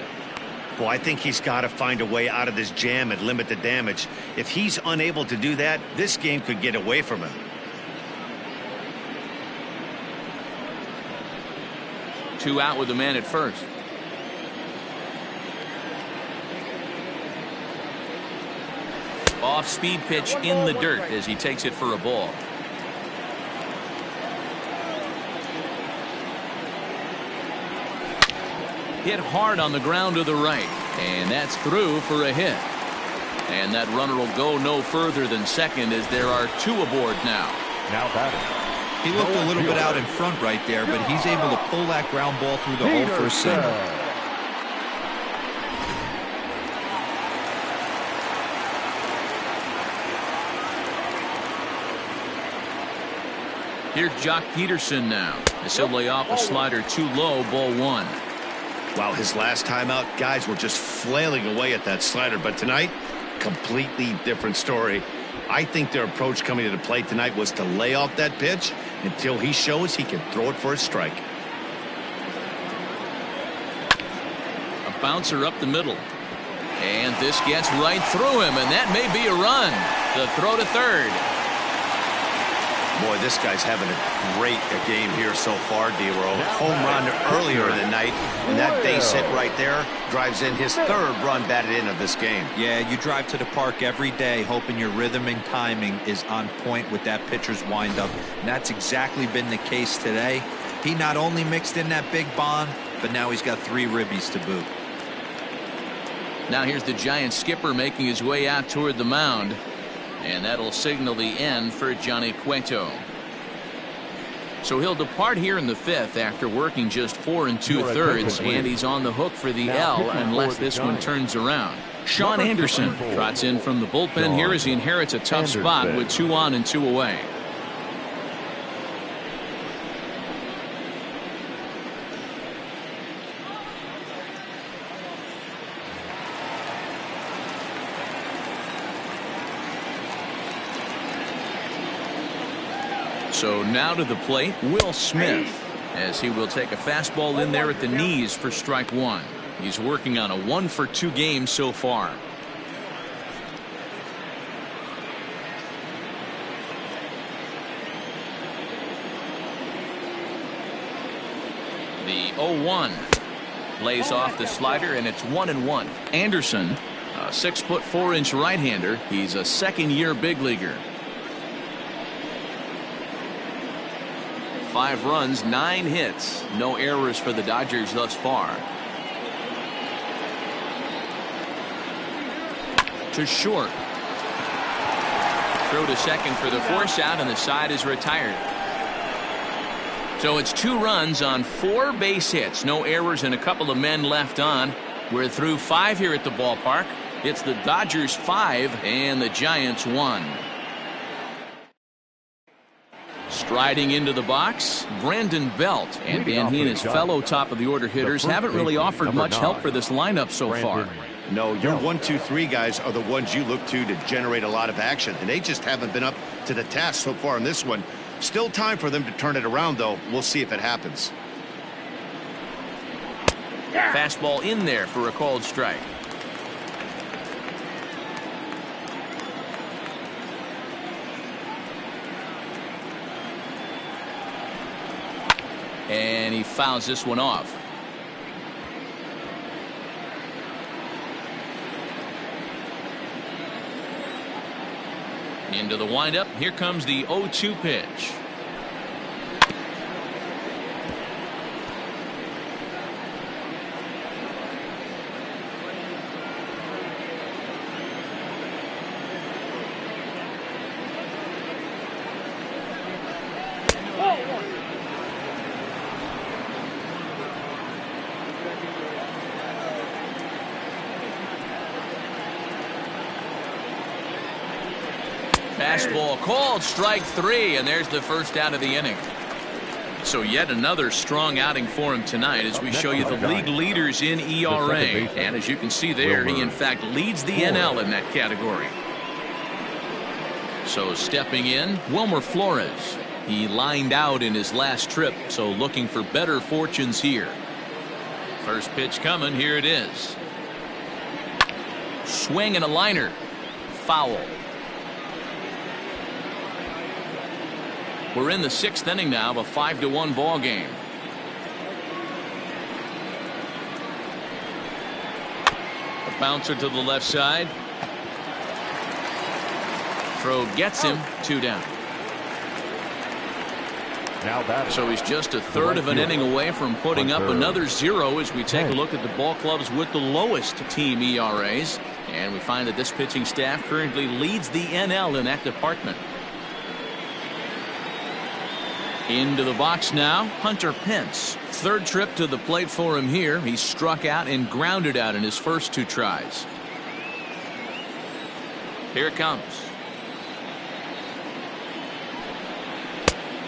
Well, I think he's got to find a way out of this jam and limit the damage. If he's unable to do that, this game could get away from him. Two out with the man at first. Off-speed pitch in the dirt as he takes it for a ball. Hit hard on the ground to the right, and that's through for a hit. And that runner will go no further than second as there are 2 aboard now. Now batting. He looked a little bit out in front right there, but he's able to pull that ground ball through the hole for a single. Here's Jock Peterson now. As he'll lay off a slider too low, ball 1. Wow, his last time out, guys were just flailing away at that slider. But tonight, completely different story. I think their approach coming to the plate tonight was to lay off that pitch until he shows he can throw it for a strike. A bouncer up the middle. And this gets right through him, and that may be a run. The throw to third. Boy, this guy's having a great game here so far, D-Roll. Home run earlier in the night, and that base hit right there drives in his 3rd run batted in of this game. Yeah, you drive to the park every day hoping your rhythm and timing is on point with that pitcher's windup, and that's exactly been the case today. He not only mixed in that big bomb, but now he's got 3 ribbies to boot. Now here's the Giant skipper making his way out toward the mound. And that'll signal the end for Johnny Cueto. So he'll depart here in the 5th after working just 4 2/3, and he's on the hook for the L unless this one turns around. Sean Anderson trots in from the bullpen here as he inherits a tough spot with 2 on and 2 away. So now to the plate, Will Smith, as he will take a fastball in there at the knees for strike 1. He's working on a 1-for-2 game so far. The 0-1 lays off the slider, and it's 1-1. Anderson, a 6'4" right-hander. He's a 2nd-year big leaguer. 5 runs, 9 hits, no errors for the Dodgers thus far. To short. Throw to second for the force out, and the side is retired. So it's 2 runs on 4 base hits, no errors, and a couple of men left on. We're through 5 here at the ballpark. It's the Dodgers 5 and the Giants 1. Striding into the box, Brandon Belt, and he and his fellow top-of-the-order hitters haven't really offered much help for this lineup so far. No, your 1, 2, 3 guys are the ones you look to generate a lot of action, and they just haven't been up to the task so far in this one. Still time for them to turn it around, though. We'll see if it happens. Fastball in there for a called strike. And he fouls this one off. Into the windup. Here comes the 0-2 pitch. Fastball called, strike 3, and there's the first out of the inning. So yet another strong outing for him tonight as we show you the league leaders in ERA. And as you can see there, he in fact leads the NL in that category. So stepping in, Wilmer Flores. He lined out in his last trip, so looking for better fortunes here. First pitch coming, here it is. Swing and a liner. Foul. We're in the 6th inning now of a 5-1 ball game. A bouncer to the left side. Throw gets him, 2 down. So he's just a third of an inning away from putting up another 0 as we take a look at the ball clubs with the lowest team ERAs. And we find that this pitching staff currently leads the NL in that department. Into the box now, Hunter Pence. Third trip to the plate for him here. He struck out and grounded out in his first 2 tries. Here it comes.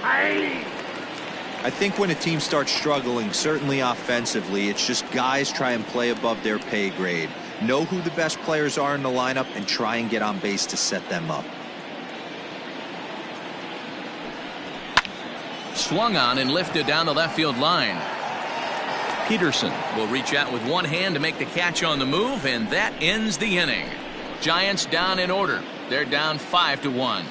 I think when a team starts struggling, certainly offensively, it's just guys try and play above their pay grade. Know who the best players are in the lineup and try and get on base to set them up. Swung on and lifted down the left field line. Peterson will reach out with one hand to make the catch on the move, and that ends the inning. Giants down in order. They're down 5-1.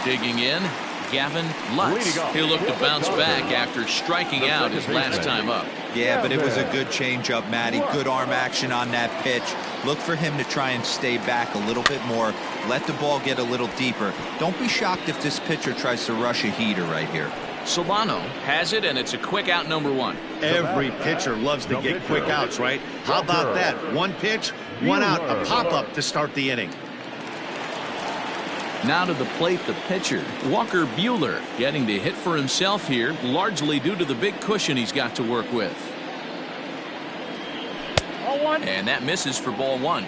Digging in, Gavin Lutz. He'll look to bounce back after striking out his last time up. Yeah, but it was a good changeup, Matty. Good arm action on that pitch. Look for him to try and stay back a little bit more. Let the ball get a little deeper. Don't be shocked if this pitcher tries to rush a heater right here. Solano has it, and it's a quick out, number 1. Every pitcher loves to get quick outs, right? How about that? One pitch, one out, a pop-up to start the inning. Now to the plate, the pitcher, Walker Buehler, getting the hit for himself here, largely due to the big cushion he's got to work with. And that misses for ball 1.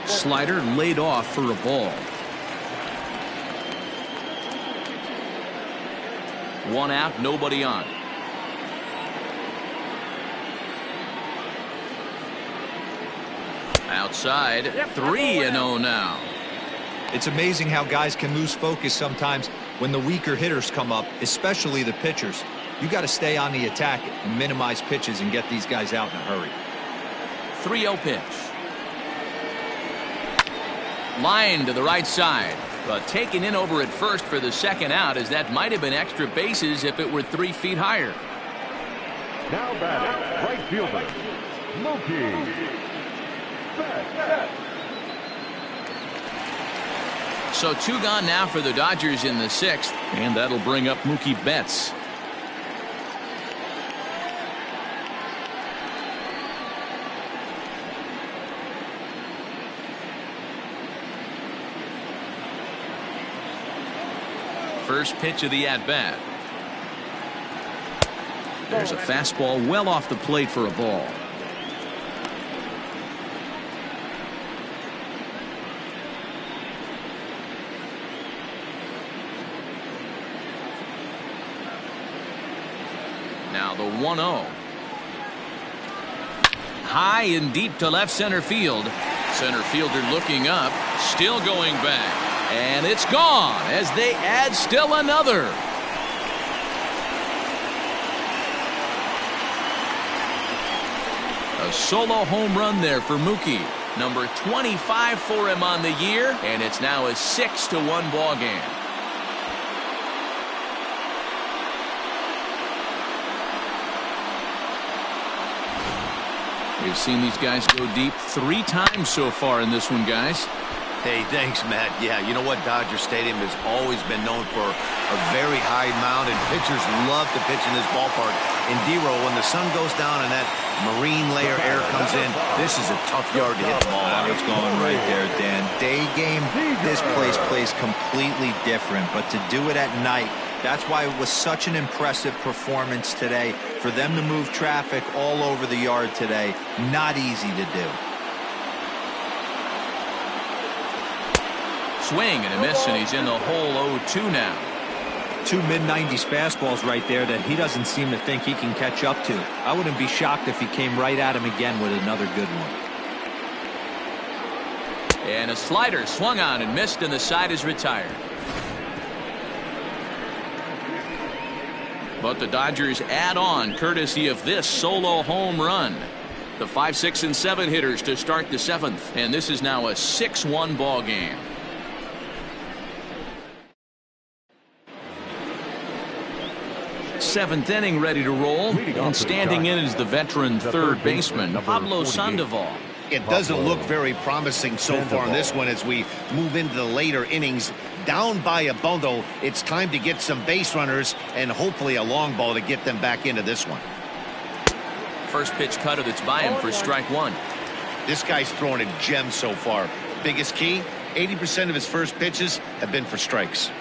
Slider laid off for a ball. 1 out, nobody on. Outside, 3-0 now. It's amazing how guys can lose focus sometimes when the weaker hitters come up, especially the pitchers. You got to stay on the attack and minimize pitches and get these guys out in a hurry. 3-0 pitch. Line to the right side, but taken in over at first for the second out, as that might have been extra bases if it were 3 feet higher. Now batting, right fielder, Mookie Betts. So 2 gone now for the Dodgers in the 6th, and that'll bring up Mookie Betts. First pitch of the at-bat. There's a fastball well off the plate for a ball. Now the 1-0. High and deep to left center field. Center fielder looking up, still going back. And it's gone as they add still another. A solo home run there for Mookie. Number 25 for him on the year, and it's now a 6-1 ball game. We've seen these guys go deep 3 times so far in this one, guys. Hey, thanks, Matt. Yeah, you know what? Dodger Stadium has always been known for a very high mound, and pitchers love to pitch in this ballpark. In D-Row, when the sun goes down and that marine layer air comes in, this is a tough yard to hit the ball I on. was going right there, Dan. Day game, this place plays completely different, but to do it at night, that's why it was such an impressive performance today. For them to move traffic all over the yard today, not easy to do. Swing and a miss, and he's in the hole 0-2 now. 2 mid-90s fastballs right there that he doesn't seem to think he can catch up to. I wouldn't be shocked if he came right at him again with another good one. And a slider swung on and missed, and the side is retired. But the Dodgers add on courtesy of this solo home run. The 5, 6, and 7 hitters to start the 7th, and this is now a 6-1 ball game. Seventh inning ready to roll, and standing in is the veteran third baseman Pablo Sandoval. It doesn't look very promising so far in this one as we move into the later innings. Down by a bundle, it's time to get some base runners and hopefully a long ball to get them back into this one. First pitch cutter that's by him for strike 1. This guy's throwing a gem so far. Biggest key, 80% of his first pitches have been for strikes.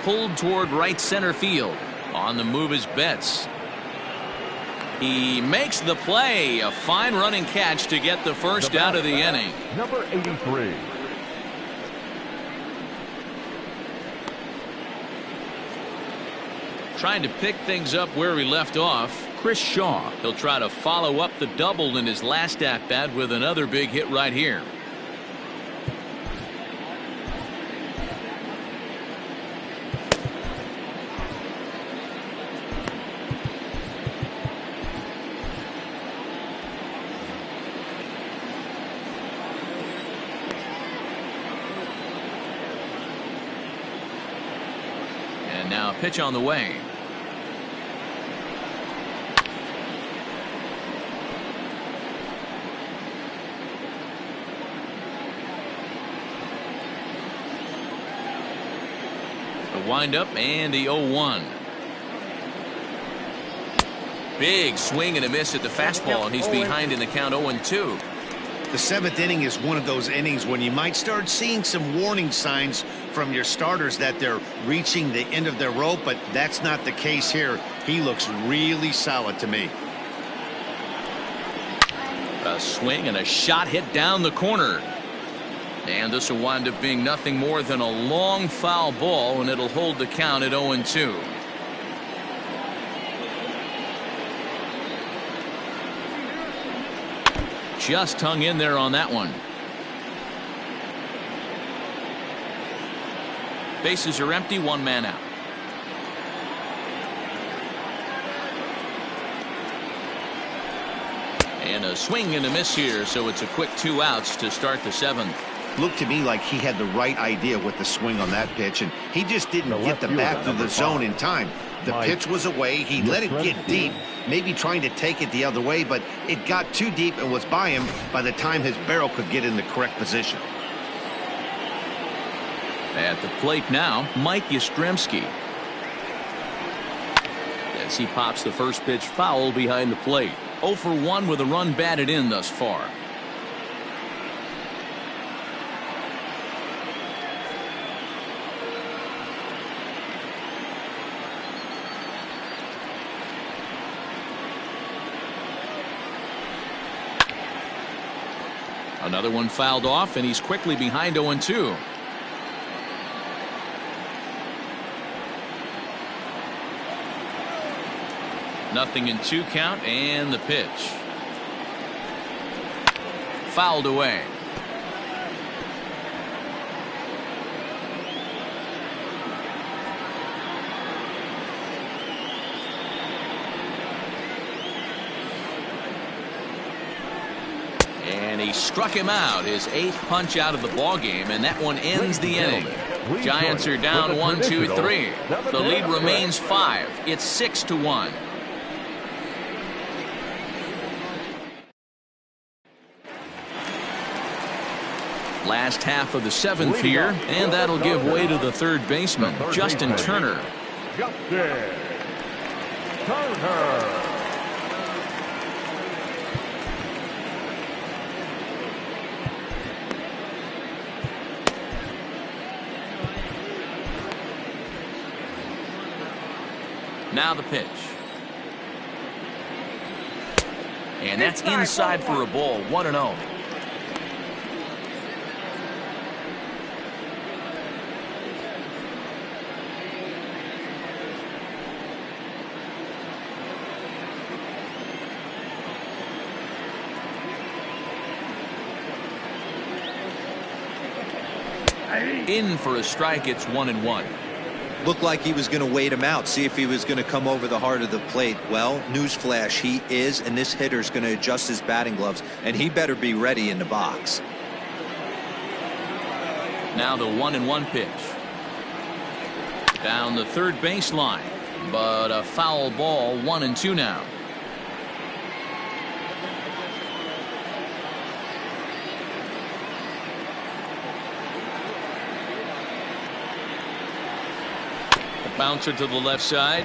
Pulled toward right center field. On the move is Betts. He makes the play. A fine running catch to get the first out of the inning. Number 83. Trying to pick things up where he left off, Chris Shaw. He'll try to follow up the double in his last at-bat with another big hit right here. And now a pitch on the way. The windup and the 0-1. Big swing and a miss at the fastball, and he's behind in the count 0-2. The 7th inning is one of those innings when you might start seeing some warning signs from your starters that they're reaching the end of their rope, but that's not the case here. He looks really solid to me. A swing and a shot hit down the corner. And this will wind up being nothing more than a long foul ball, and it'll hold the count at 0-2. Just hung in there on that one. Bases are empty, 1 man out. And a swing and a miss here, so it's a quick 2 outs to start the 7th. Looked to me like he had the right idea with the swing on that pitch, and he just didn't get the bat through the zone in time. The pitch was away. He let it get deep, maybe trying to take it the other way, but it got too deep and was by him by the time his barrel could get in the correct position. At the plate now, Mike Yastrzemski. As he pops the first pitch foul behind the plate. 0 for 1 with a run batted in thus far. Another one fouled off, and he's quickly behind 0-2. 0-2 count, and the pitch. Fouled away. And he struck him out, his 8th punch out of the ball game, and that one ends the inning. Giants are down 1-2-3. The lead remains 5. It's 6-1. Last half of the 7th here, and that'll give way to the third baseman, Justin Turner. Justin Turner. Now the pitch. And that's inside for a ball. 1-0. In for a strike. It's 1-1. Looked like he was going to wait him out, see if he was going to come over the heart of the plate. Well, newsflash, he is, and this hitter's going to adjust his batting gloves, and he better be ready in the box. Now the 1-1 pitch. Down the third baseline, but a foul ball. 1-2 now. Bouncer to the left side.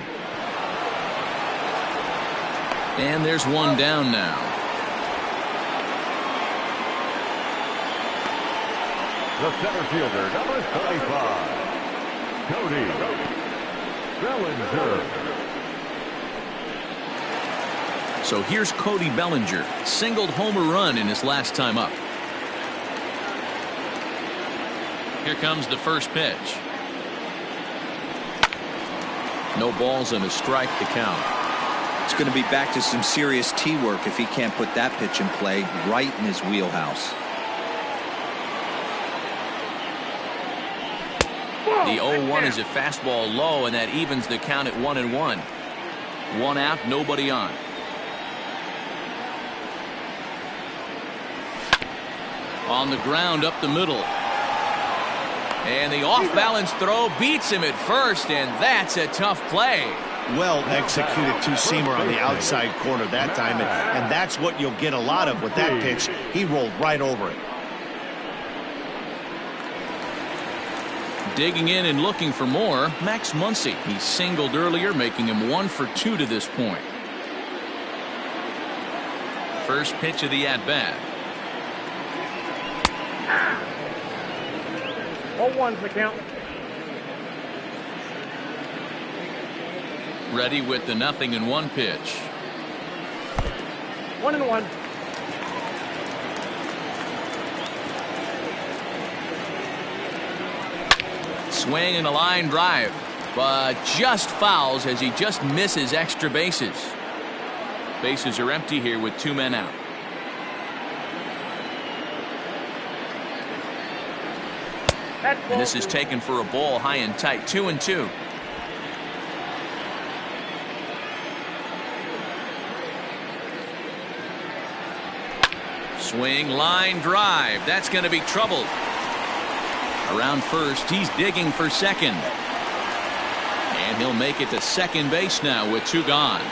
And there's one down now. The center fielder, number 35, Cody Bellinger. So here's Cody Bellinger. Singled home a run in his last time up. Here comes the first pitch. No balls and a strike to count. It's going to be back to some serious tee work if he can't put that pitch in play right in his wheelhouse. The 0-1 is a fastball low, and that evens the count at 1-1. One out, nobody on. On the ground up the middle. And the off-balance throw beats him at first, and that's a tough play. Well executed two-seamer on the outside corner that time, and that's what you'll get a lot of with that pitch. He rolled right over it. Digging in and looking for more, Max Muncy. He singled earlier, making him 1 for 2 to this point. First pitch of the at-bat. 0-1's the count. Ready with the 0-1 pitch. 1-1. Swing and a line drive, but just fouls as he just misses extra bases. Bases are empty here with 2 men out. And this is taken for a ball, high and tight. 2-2. Swing, line drive. That's going to be trouble. Around first, he's digging for second. And he'll make it to second base now with 2 gone.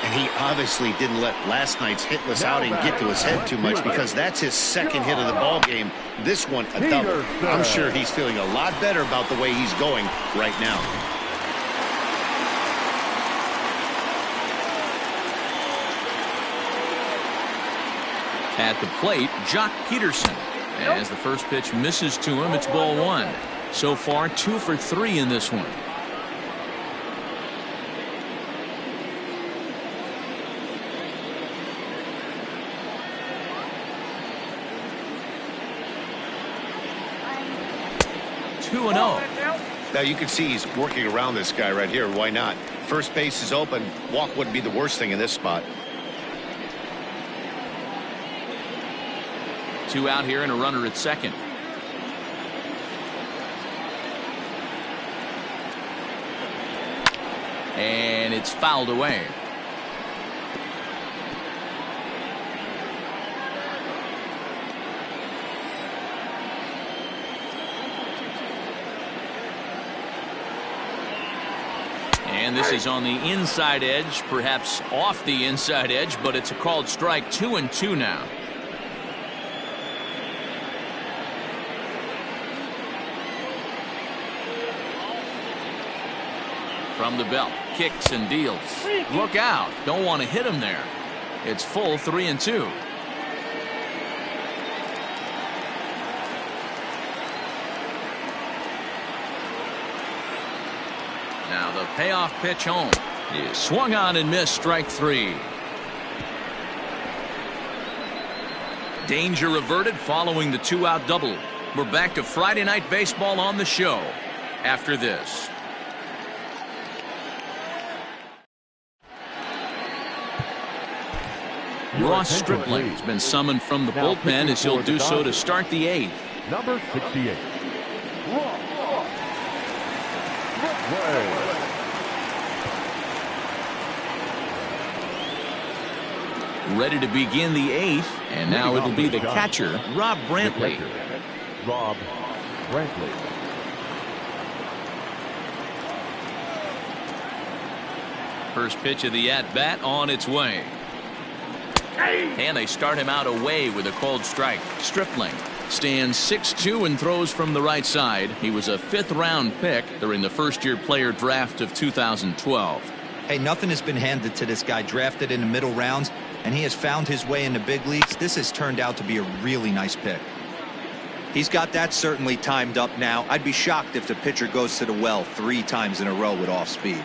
And he obviously didn't let last night's hitless outing get to his head too much, because that's his second hit of the ball game. This one a double. I'm sure he's feeling a lot better about the way he's going right now. At the plate, Jock Peterson. As the first pitch misses to him, it's ball 1. So far 2 for 3 in this one. Now you can see he's working around this guy right here. Why not? First base is open. Walk wouldn't be the worst thing in this spot. 2 out here and a runner at second. And it's fouled away. And this is on the inside edge, perhaps off the inside edge, but it's a called strike. 2-2 now. From the belt, kicks and deals. Look out, don't want to hit him there. It's full 3-2. Now the payoff pitch home is swung on and missed. Strike 3. Danger averted following the 2-out double. We're back to Friday Night Baseball on the show after this. Ross Stripling has been summoned from the bullpen as he'll do so to start the 8th. Number 68. Ready to begin the 8th, and now it'll be the catcher, Rob Brantley. Rob Brantley. First pitch of the at-bat on its way. And they start him out away with a called strike. Stripling stands 6'2" and throws from the right side. He was a 5th-round pick during the first-year player draft of 2012. Hey, nothing has been handed to this guy. Drafted in the middle rounds, and he has found his way in the big leagues. This has turned out to be a really nice pick. He's got that certainly timed up now. I'd be shocked if the pitcher goes to the well 3 times in a row with off speed.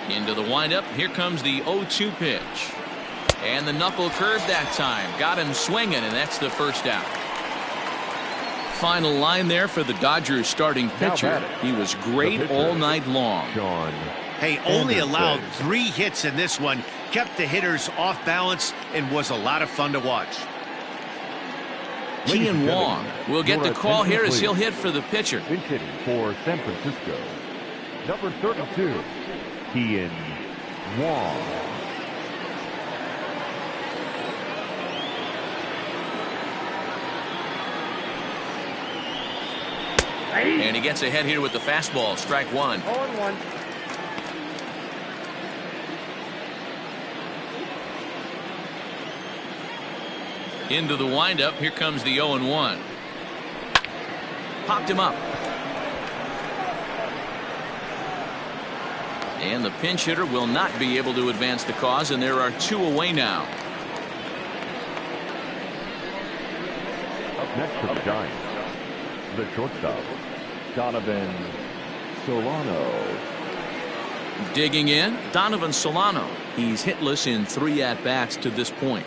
Into the windup. Here comes the 0-2 pitch. And the knuckle curve that time. Got him swinging, and that's the first out. Final line there for the Dodgers starting pitcher. He was great all night long. Hey, only allowed 3 hits in this one. Kept the hitters off balance and was a lot of fun to watch. Kian Wong will get the call here as he'll hit for the pitcher. Pinch hitting for San Francisco. Number 32, Kian Wong. And he gets ahead here with the fastball. Strike 1. 0-1. Into the windup. Here comes the 0-1. Popped him up. And the pinch hitter will not be able to advance the cause, and there are 2 away now. Up next for the Giants, the shortstop, Donovan Solano. Digging in, Donovan Solano. He's hitless in 3 at-bats to this point.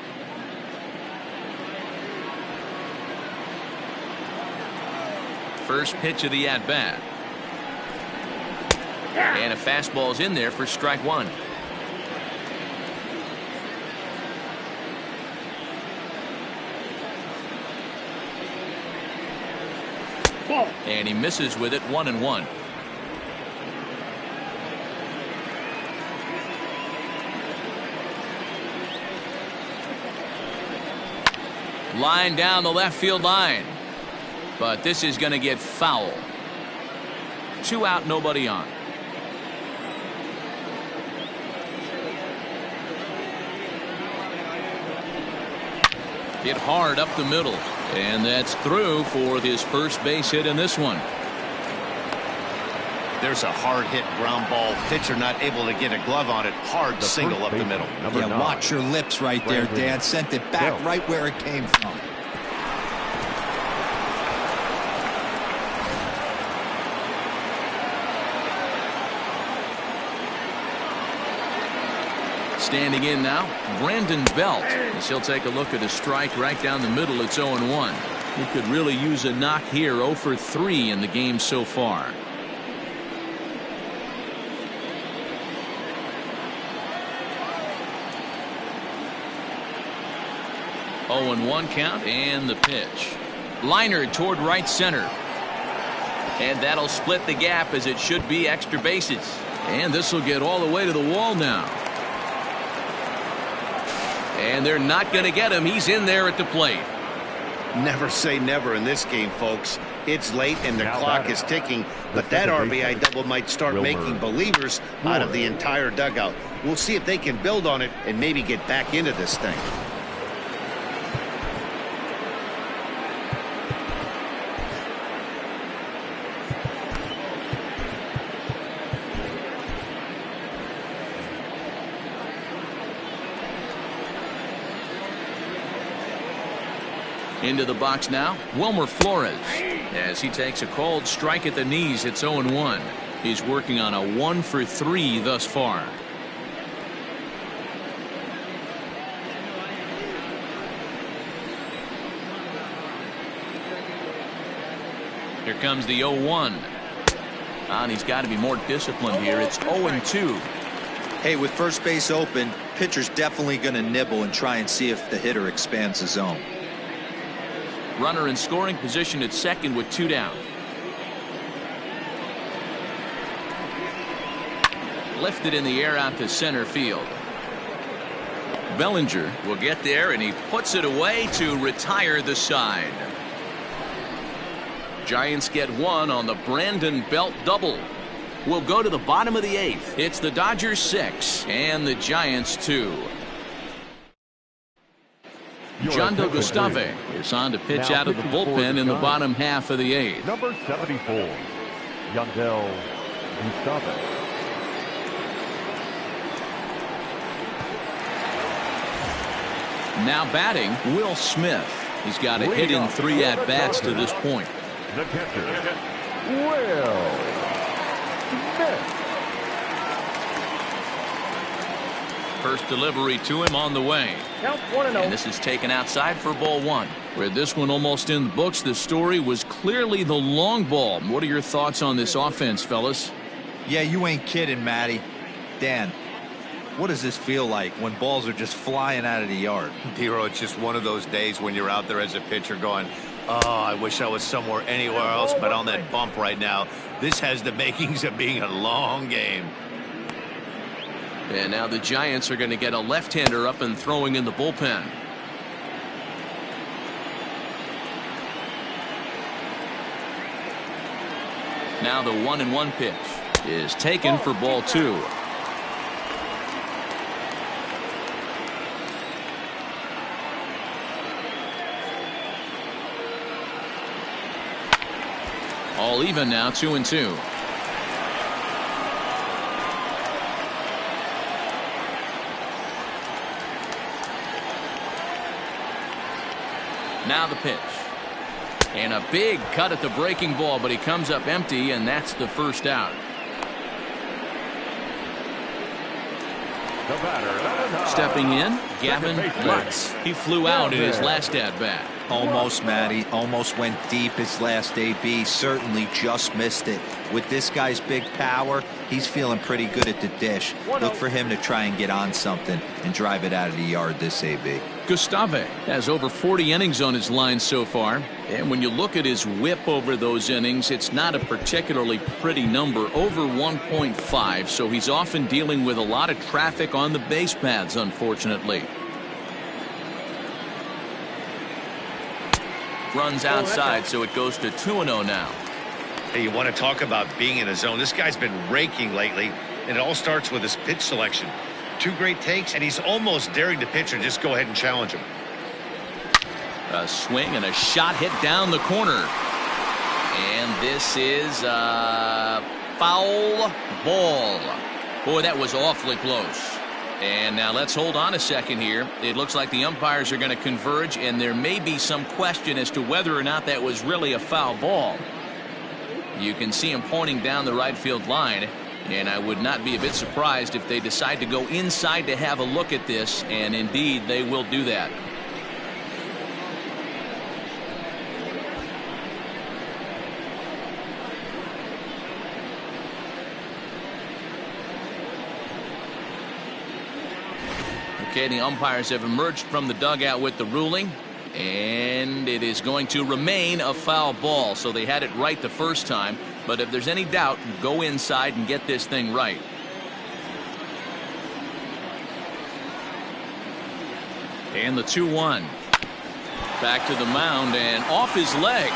First pitch of the at-bat. And a fastball's in there for strike 1. And he misses with it. 1-1. Line down the left field line. But this is going to get foul. 2 out, nobody on. Hit hard up the middle. And that's through for his first base hit in this one. There's a hard hit ground ball. Pitcher not able to get a glove on it. Hard single up the middle. Yeah, watch your lips right there, Dan. Sent it back right where it came from. Standing in now, Brandon Belt, as he'll take a look at a strike right down the middle. It's 0-1. He could really use a knock here. 0 for 3 in the game so far. 0-1 count and the pitch. Liner toward right center. And that'll split the gap as it should be extra bases. And this will get all the way to the wall now. And they're not going to get him. He's in there at the plate. Never say never in this game, folks. It's late and the clock is ticking, but that RBI double might start making believers out of the entire dugout. We'll see if they can build on it and maybe get back into this thing. Into the box now, Wilmer Flores. As he takes a called strike at the knees, it's 0-1. He's working on a 1-for-3 thus far. Here comes the 0-1. And he's got to be more disciplined here. It's 0-2. Hey, with first base open, pitcher's definitely going to nibble and try and see if the hitter expands the zone. Runner in scoring position at second with 2 down. Lifted in the air out to center field. Bellinger will get there, and he puts it away to retire the side. Giants get 1 on the Brandon Belt double. We'll go to the bottom of the 8th. It's the Dodgers 6 and the Giants 2. Jondo Gustave is on to pitch out of the bullpen in the bottom half of the 8th. Number 74, Jondo Gustave. Now batting, Will Smith. He's got a hit in 3 at-bats to this point. The catcher, Will Smith. First delivery to him on the way. Count 1-0. And this is taken outside for ball 1. With this one almost in the books, the story was clearly the long ball. What are your thoughts on this offense, fellas? Yeah, you ain't kidding, Matty. Dan, what does this feel like when balls are just flying out of the yard? Hero, it's just one of those days when you're out there as a pitcher going, oh, I wish I was somewhere anywhere else but on that bump right now. This has the makings of being a long game. And now the Giants are going to get a left-hander up and throwing in the bullpen. Now the 1-1 pitch is taken for ball 2. All even now, 2-2. Now the pitch. And a big cut at the breaking ball, but he comes up empty, and that's the first out. The batter, Stepping in, Gavin Lutz. He flew out in his last at-bat. Almost, Matty. Almost went deep his last AB. Certainly just missed it. With this guy's big power, he's feeling pretty good at the dish. Look for him to try and get on something and drive it out of the yard this AB. Gustave has over 40 innings on his line so far. And when you look at his whip over those innings, it's not a particularly pretty number, over 1.5. So he's often dealing with a lot of traffic on the base paths, unfortunately. Runs outside, so it goes to 2-0 now. Hey, you want to talk about being in a zone? This guy's been raking lately, and it all starts with his pitch selection. 2 great takes, and he's almost daring the pitcher just go ahead and challenge him. A swing and a shot hit down the corner. And this is a foul ball. Boy, that was awfully close. And now let's hold on a second here. It looks like the umpires are going to converge, and there may be some question as to whether or not that was really a foul ball. You can see him pointing down the right field line, and I would not be a bit surprised if they decide to go inside to have a look at this, and indeed they will do that. Okay, the umpires have emerged from the dugout with the ruling, and it is going to remain a foul ball. So they had it right the first time, but if there's any doubt, go inside and get this thing right. And the 2-1. Back to the mound and off his leg.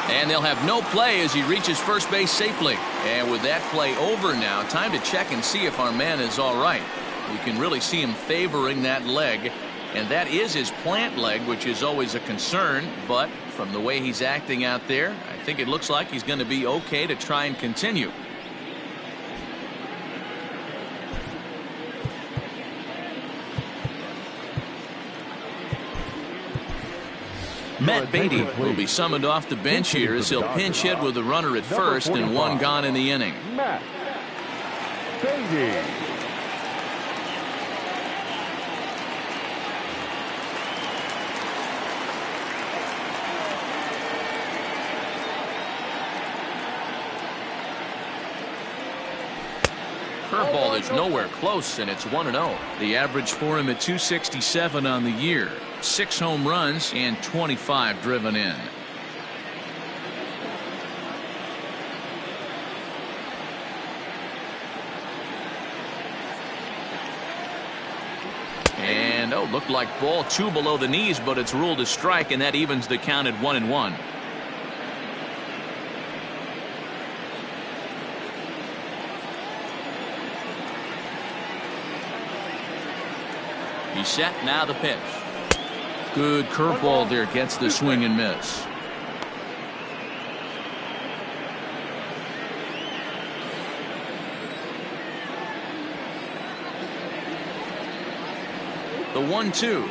And they'll have no play as he reaches first base safely. And with that play over now, time to check and see if our man is all right. You can really see him favoring that leg. And that is his plant leg, which is always a concern. But from the way he's acting out there, I think it looks like he's going to be okay to try and continue. Matt Beatty will be summoned off the bench here as he'll pinch hit with a runner at first and one gone in the inning. Matt Beatty. Curveball is nowhere close, and it's 1-0. The average for him at 267 on the year. 6 home runs and 25 driven in. And looked like ball 2 below the knees, but it's ruled a strike, and that evens the count at 1-1. He's set, now the pitch. Good curveball there, gets the swing and miss. The 1-2.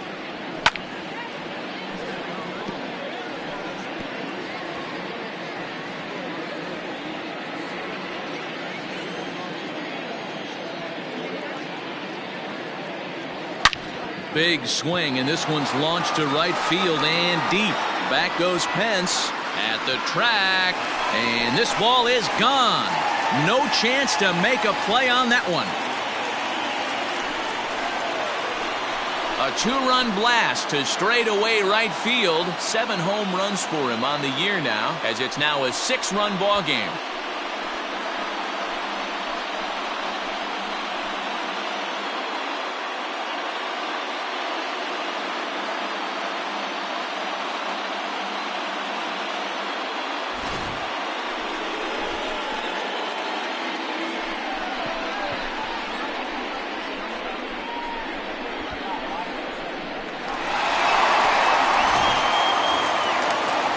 Big swing, and this one's launched to right field and deep. Back goes Pence at the track, and this ball is gone. No chance to make a play on that one. A 2-run blast to straightaway right field. 7 home runs for him on the year now, as it's now a 6-run ball game.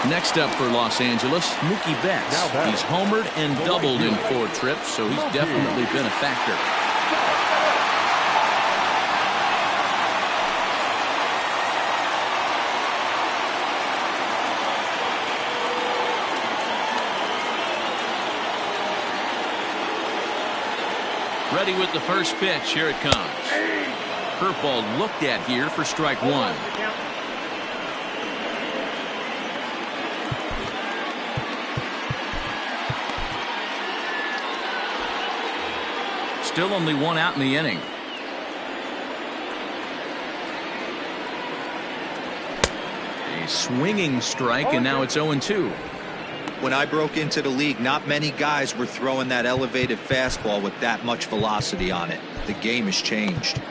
Next up for Los Angeles, Mookie Betts. He's homered and doubled in 4 trips, so he's definitely been a factor. Ready with the first pitch. Here it comes. Curveball looked at here for strike 1. Still only 1 out in the inning. A swinging strike, and now it's 0-2. When I broke into the league, not many guys were throwing that elevated fastball with that much velocity on it. The game has changed.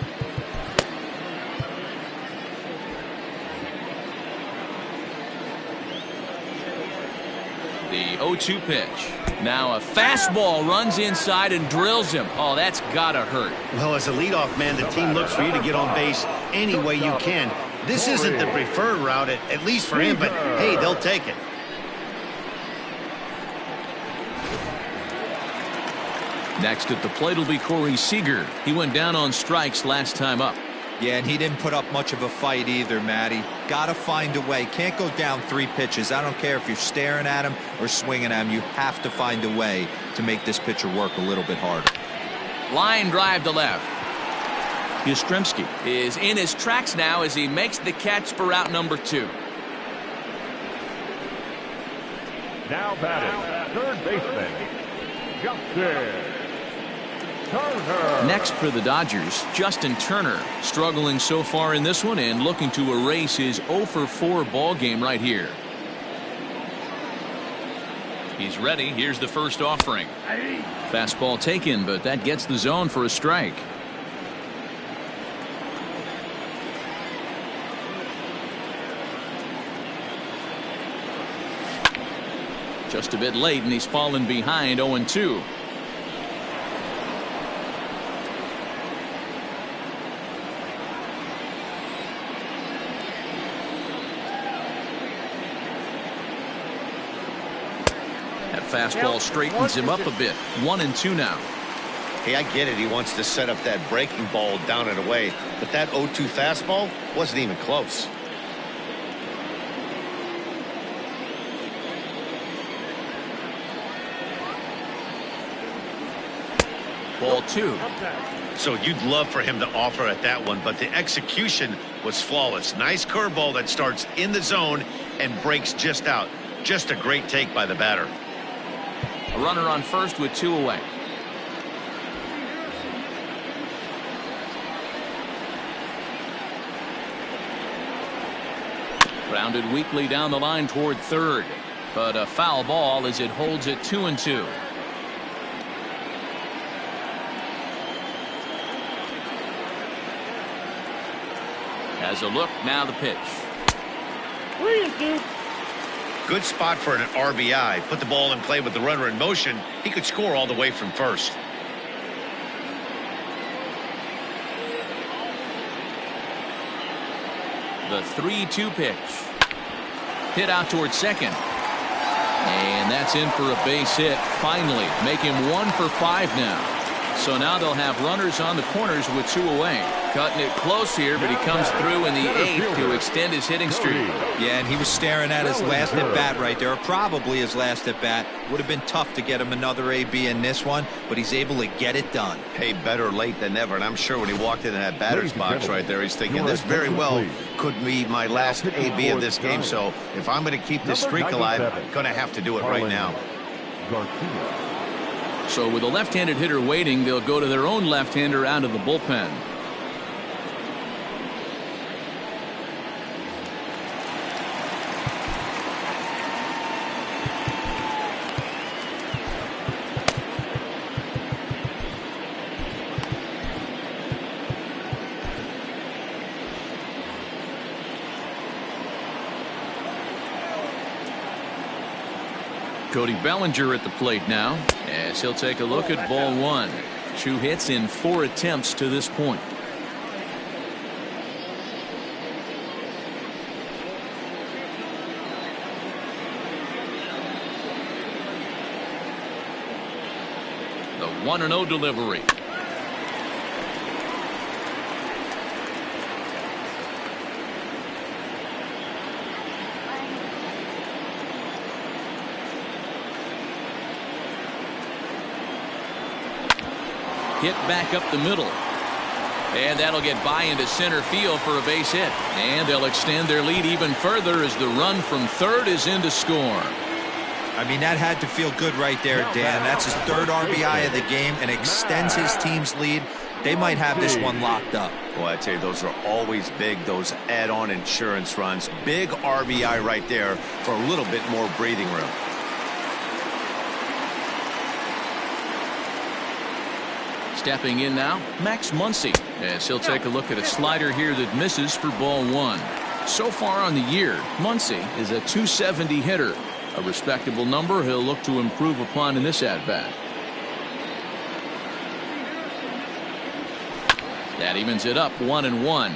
The 0-2 pitch. Now a fastball runs inside and drills him. Oh, that's gotta hurt. Well, as a leadoff man, the team looks for you to get on base any way you can. This isn't the preferred route, at least for him, but hey, they'll take it. Next at the plate will be Corey Seager. He went down on strikes last time up. Yeah, and he didn't put up much of a fight either, Matty. Gotta find a way. Can't go down 3 pitches. I don't care if you're staring at him or swinging at him. You have to find a way to make this pitcher work a little bit harder. Line drive to left. Yastrzemski is in his tracks now as he makes the catch for out number 2. Now batting, third baseman, Justin. Turner. Next for the Dodgers, Justin Turner, struggling so far in this one and looking to erase his 0 for 4 ball game right here. He's ready. Here's the first offering. Fastball taken, but that gets the zone for a strike. Just a bit late, and he's fallen behind 0-2. That fastball straightens him up a bit. 1-2 now. Hey, I get it. He wants to set up that breaking ball down and away, but that 0-2 fastball wasn't even close. Ball 2. So you'd love for him to offer at that one, but the execution was flawless. Nice curveball that starts in the zone and breaks just out. Just a great take by the batter. A runner on first with 2 away. Grounded weakly down the line toward third, but a foul ball as it holds it 2-2. Has a look, now the pitch. 3-2. Good spot for an RBI. Put the ball in play with the runner in motion. He could score all the way from first. The 3-2 pitch. Hit out towards second. And that's in for a base hit. Finally, make him 1 for 5 now. So now they'll have runners on the corners with 2 away. Cutting it close here, but he comes through in the 8th to extend his hitting streak. Yeah, and he was staring at his last at bat right there, probably his last at bat. Would have been tough to get him another AB in this one, but he's able to get it done. Hey, better late than never. And I'm sure when he walked into that batter's box right there, he's thinking this very well could be my last AB of this game. So if I'm going to keep this streak alive, I'm going to have to do it right now. So with a left-handed hitter waiting, they'll go to their own left-hander out of the bullpen. Cody Bellinger at the plate now, as he'll take a look at ball 1. 2 hits in 4 attempts to this point. The 1-0 delivery. Hit back up the middle. And that'll get by into center field for a base hit. And they'll extend their lead even further as the run from third is in to score. I mean, that had to feel good right there, Dan. That's his 3rd RBI of the game and extends his team's lead. They might have this one locked up. Well, I tell you, those are always big, those add-on insurance runs. Big RBI right there for a little bit more breathing room. Stepping in now, Max Muncy, as he'll take a look at a slider here that misses for ball 1. So far on the year, Muncy is a .270 hitter, a respectable number he'll look to improve upon in this at-bat. That evens it up 1-1.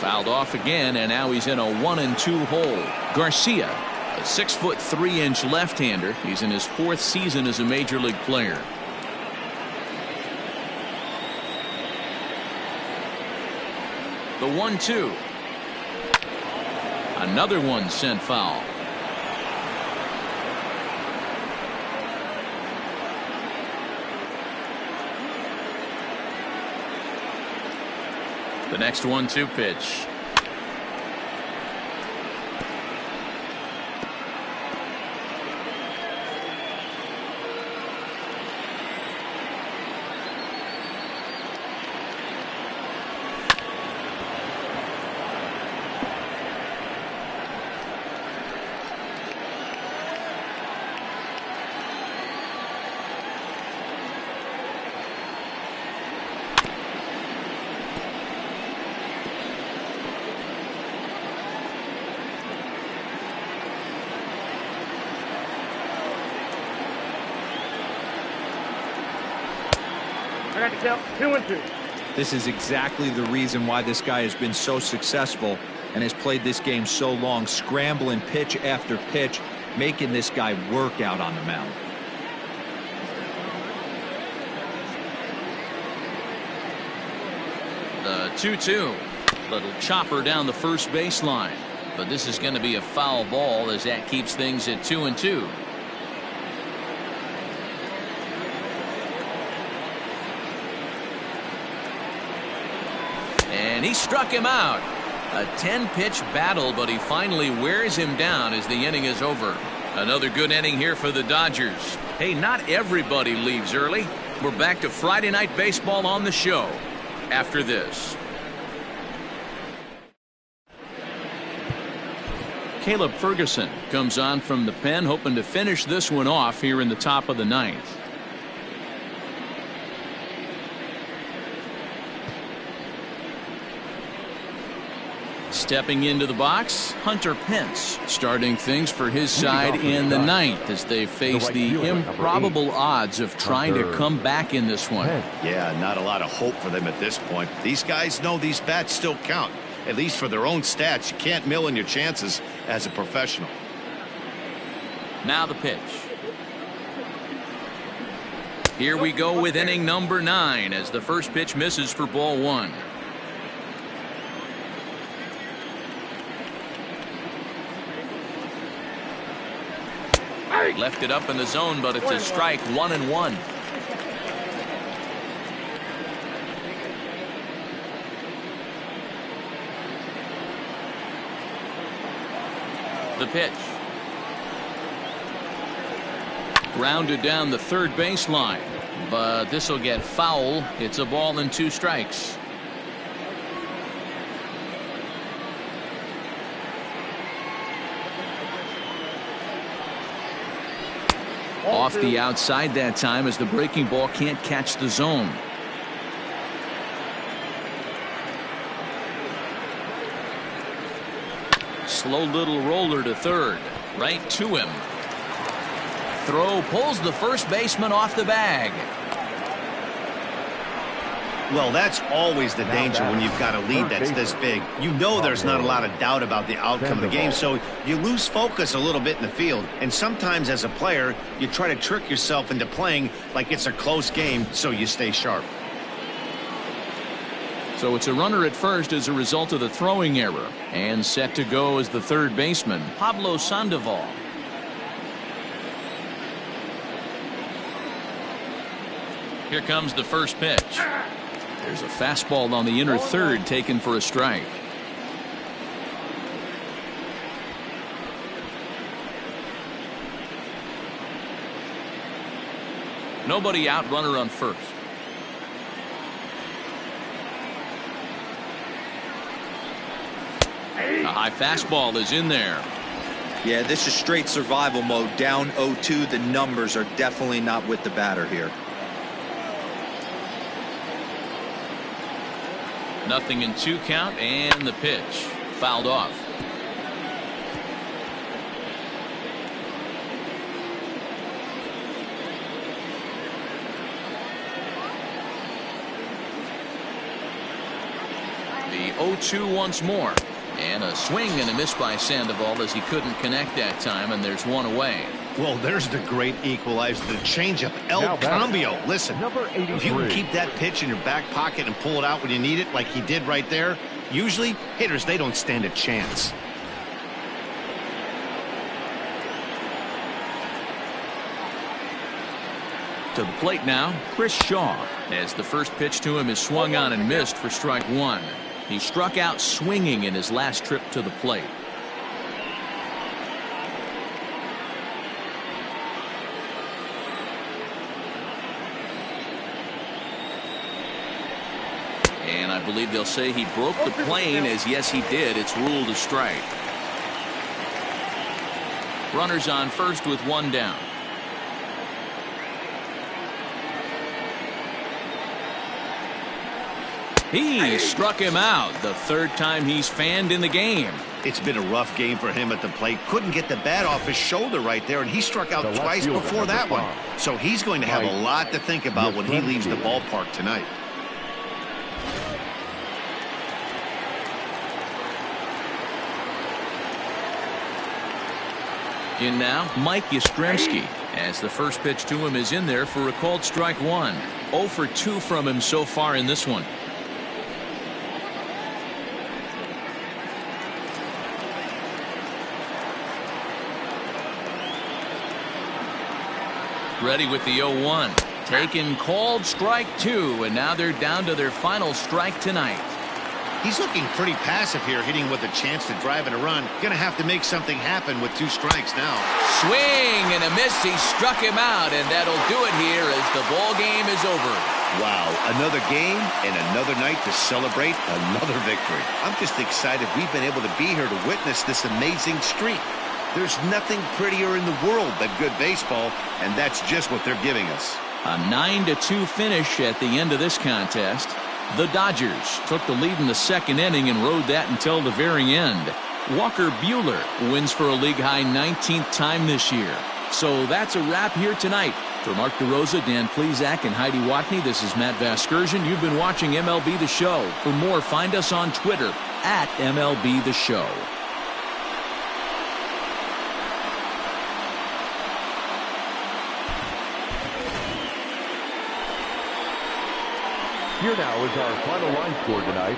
Fouled off again, and now he's in a 1-2 hole. Garcia, a 6'3" left-hander. He's in his 4th season as a major league player. The 1-2. Another one sent foul. The next 1-2 pitch. I got to count 2-2. This is exactly the reason why this guy has been so successful and has played this game so long, scrambling pitch after pitch, making this guy work out on the mound. The 2-2. Little chopper down the first baseline. But this is going to be a foul ball as that keeps things at 2-2. And he struck him out. A 10-pitch battle, but he finally wears him down as the inning is over. Another good inning here for the Dodgers. Hey, not everybody leaves early. We're back to Friday Night Baseball on the show after this. Caleb Ferguson comes on from the pen, hoping to finish this one off here in the top of the ninth. Stepping into the box, Hunter Pence starting things for his side in the ninth as they face the improbable odds of trying to come back in this one. Yeah, not a lot of hope for them at this point. These guys know these bats still count, at least for their own stats. You can't mill in your chances as a professional. Now the pitch. Here we go with inning number 9 as the first pitch misses for ball 1. Left it up in the zone, but it's a strike. 1-1. The pitch. Grounded down the third baseline, but this will get foul. It's a ball and 2 strikes. Off the outside that time as the breaking ball can't catch the zone. Slow little roller to third. Right to him. Throw pulls the first baseman off the bag. Well, that's always the danger when you've got a lead that's this big. You know there's not a lot of doubt about the outcome of the game, so you lose focus a little bit in the field. And sometimes as a player, you try to trick yourself into playing like it's a close game so you stay sharp. So it's a runner at first as a result of the throwing error. And set to go as the third baseman, Pablo Sandoval. Here comes the first pitch. There's a fastball on the inner third taken for a strike. Nobody out, runner on first. A high fastball is in there. Yeah, this is straight survival mode. Down 0-2. The numbers are definitely not with the batter here. Nothing in 2 count, and the pitch fouled off. The 0-2 once more, and a swing and a miss by Sandoval as he couldn't connect that time, and there's one away. Well, there's the great equalizer, the changeup, El Cambio. Listen, if you can keep that pitch in your back pocket and pull it out when you need it like he did right there, usually hitters, they don't stand a chance. To the plate now, Chris Shaw, as the first pitch to him is swung on and missed for strike 1. He struck out swinging in his last trip to the plate. And I believe they'll say he broke the plane, as yes he did. It's ruled a strike. Runners on first with one down. He struck him out, the third time he's fanned in the game. It's been a rough game for him at the plate. Couldn't get the bat off his shoulder right there, and he struck out twice before that one. So he's going to have a lot to think about when he leaves the ballpark tonight. In now, Mike Yastrzemski, as the first pitch to him is in there for a called strike one. 0 for 2 from him so far in this one. Ready with the 0-1. Taken, called strike 2, and now they're down to their final strike tonight. He's looking pretty passive here, hitting with a chance to drive in a run. Gonna have to make something happen with 2 strikes now. Swing and a miss. He struck him out, and that'll do it here as the ball game is over. Wow, another game and another night to celebrate another victory. I'm just excited we've been able to be here to witness this amazing streak. There's nothing prettier in the world than good baseball, and that's just what they're giving us. A 9-2 finish at the end of this contest. The Dodgers took the lead in the second inning and rode that until the very end. Walker Buehler wins for a league-high 19th time this year. So that's a wrap here tonight. For Mark DeRosa, Dan Plesac, and Heidi Watney, this is Matt Vasgersian. You've been watching MLB The Show. For more, find us on Twitter at MLB The Show. Here now is our final line score tonight.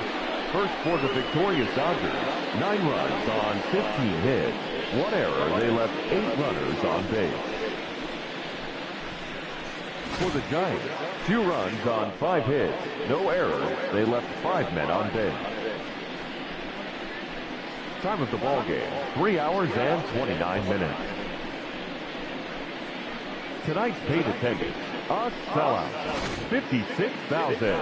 First for the victorious Dodgers, 9 runs on 15 hits. 1 error, they left 8 runners on base. For the Giants, 2 runs on 5 hits. No errors, they left 5 men on base. Time of the ball game, 3 hours and 29 minutes. Tonight's paid attendance, a sellout, 56,000.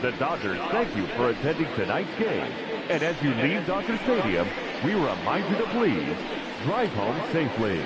The Dodgers thank you for attending tonight's game. And as you leave Dodger Stadium, we remind you to please drive home safely.